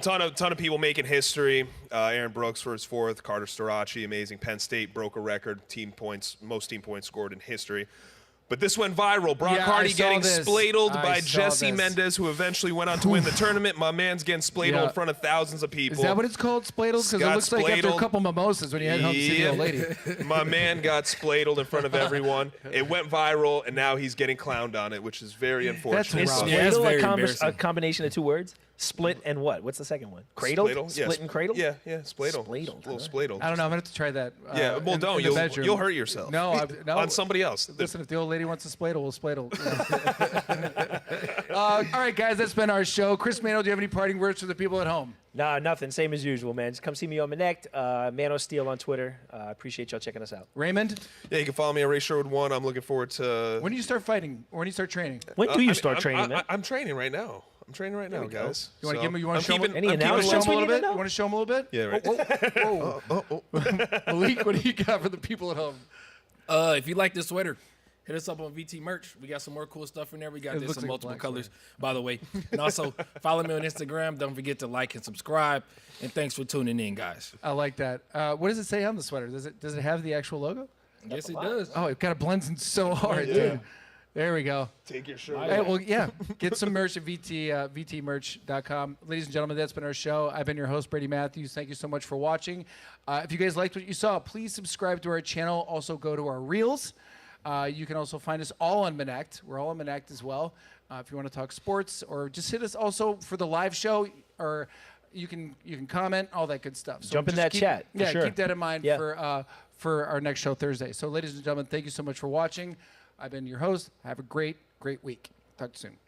of people making history. Aaron Brooks for his fourth. Carter Storace, amazing. Penn State broke a record. Most team points scored in history. But this went viral. Brock Yeah, I Hardy saw getting this. spladled I by saw Jesse this. Mendez, who eventually went on to win the tournament. My man's getting spladled Yeah. in front of thousands of people. Is that what it's called, spladled? Because it Got looks like after a spladled. couple mimosas when you head home to see the old lady. My man got spladled in front of everyone. It went viral, and now he's getting clowned on it, which is very unfortunate. Is rough. Yeah, that's spladle very a embarrassing. combination of two words? Split and what? What's the second one? Cradled? Spladle? Split and cradled? Yeah, spladle. Spladled, A little huh? spladle. I don't know. I'm gonna have to try that. Yeah, well, in don't. the bedroom. You'll hurt yourself. No, no. On somebody else. Listen, if the old lady wants to spladle, we'll spladle. All right, guys, that's been our show. Chris Manno, do you have any parting words for the people at home? Nah, nothing. Same as usual, man. Just come see me on Manect. Manno Steel on Twitter. Appreciate y'all checking us out. Raymond, Yeah, you can follow me on Ray Sherwood 1. I'm looking forward to. when do you start fighting? Or when do you start training? When do you I'm- start I'm- training, man? I'm training right now. I'm training right now, guys. You want to So, give me? You want I'm to show keeping- me? Any I'm You keeping- want to show announcements them a we little need to bit? know? You want to show them a little bit? Yeah, right. Whoa. Malik, what do you got for the people at home? If you like this sweater, hit us up on VT merch. We got some more cool stuff in there. We got It this looks in like a multiple black colors, by the way. And also follow me on Instagram. Don't forget to like and subscribe. And thanks for tuning in, guys. I like that. What does it say on the sweater? Does it have the actual logo? Yes, it does. Oh, it kind of blends in so hard, dude. There we go. Take your shirt. Hey, well, yeah. Get some merch at vtmerch.com. Ladies and gentlemen, that's been our show. I've been your host, Brady Matthews. Thank you so much for watching. If you guys liked what you saw, please subscribe to our channel. Also, go to our Reels. You can also find us all on Manect. We're all on Manect as well. If you want to talk sports, or just hit us also for the live show, or you can comment, all that good stuff. So Jump in just that chat, for Yeah, sure. keep that in mind Yeah. for our next show Thursday. So, ladies and gentlemen, thank you so much for watching. I've been your host. Have a great, great week. Talk to you soon.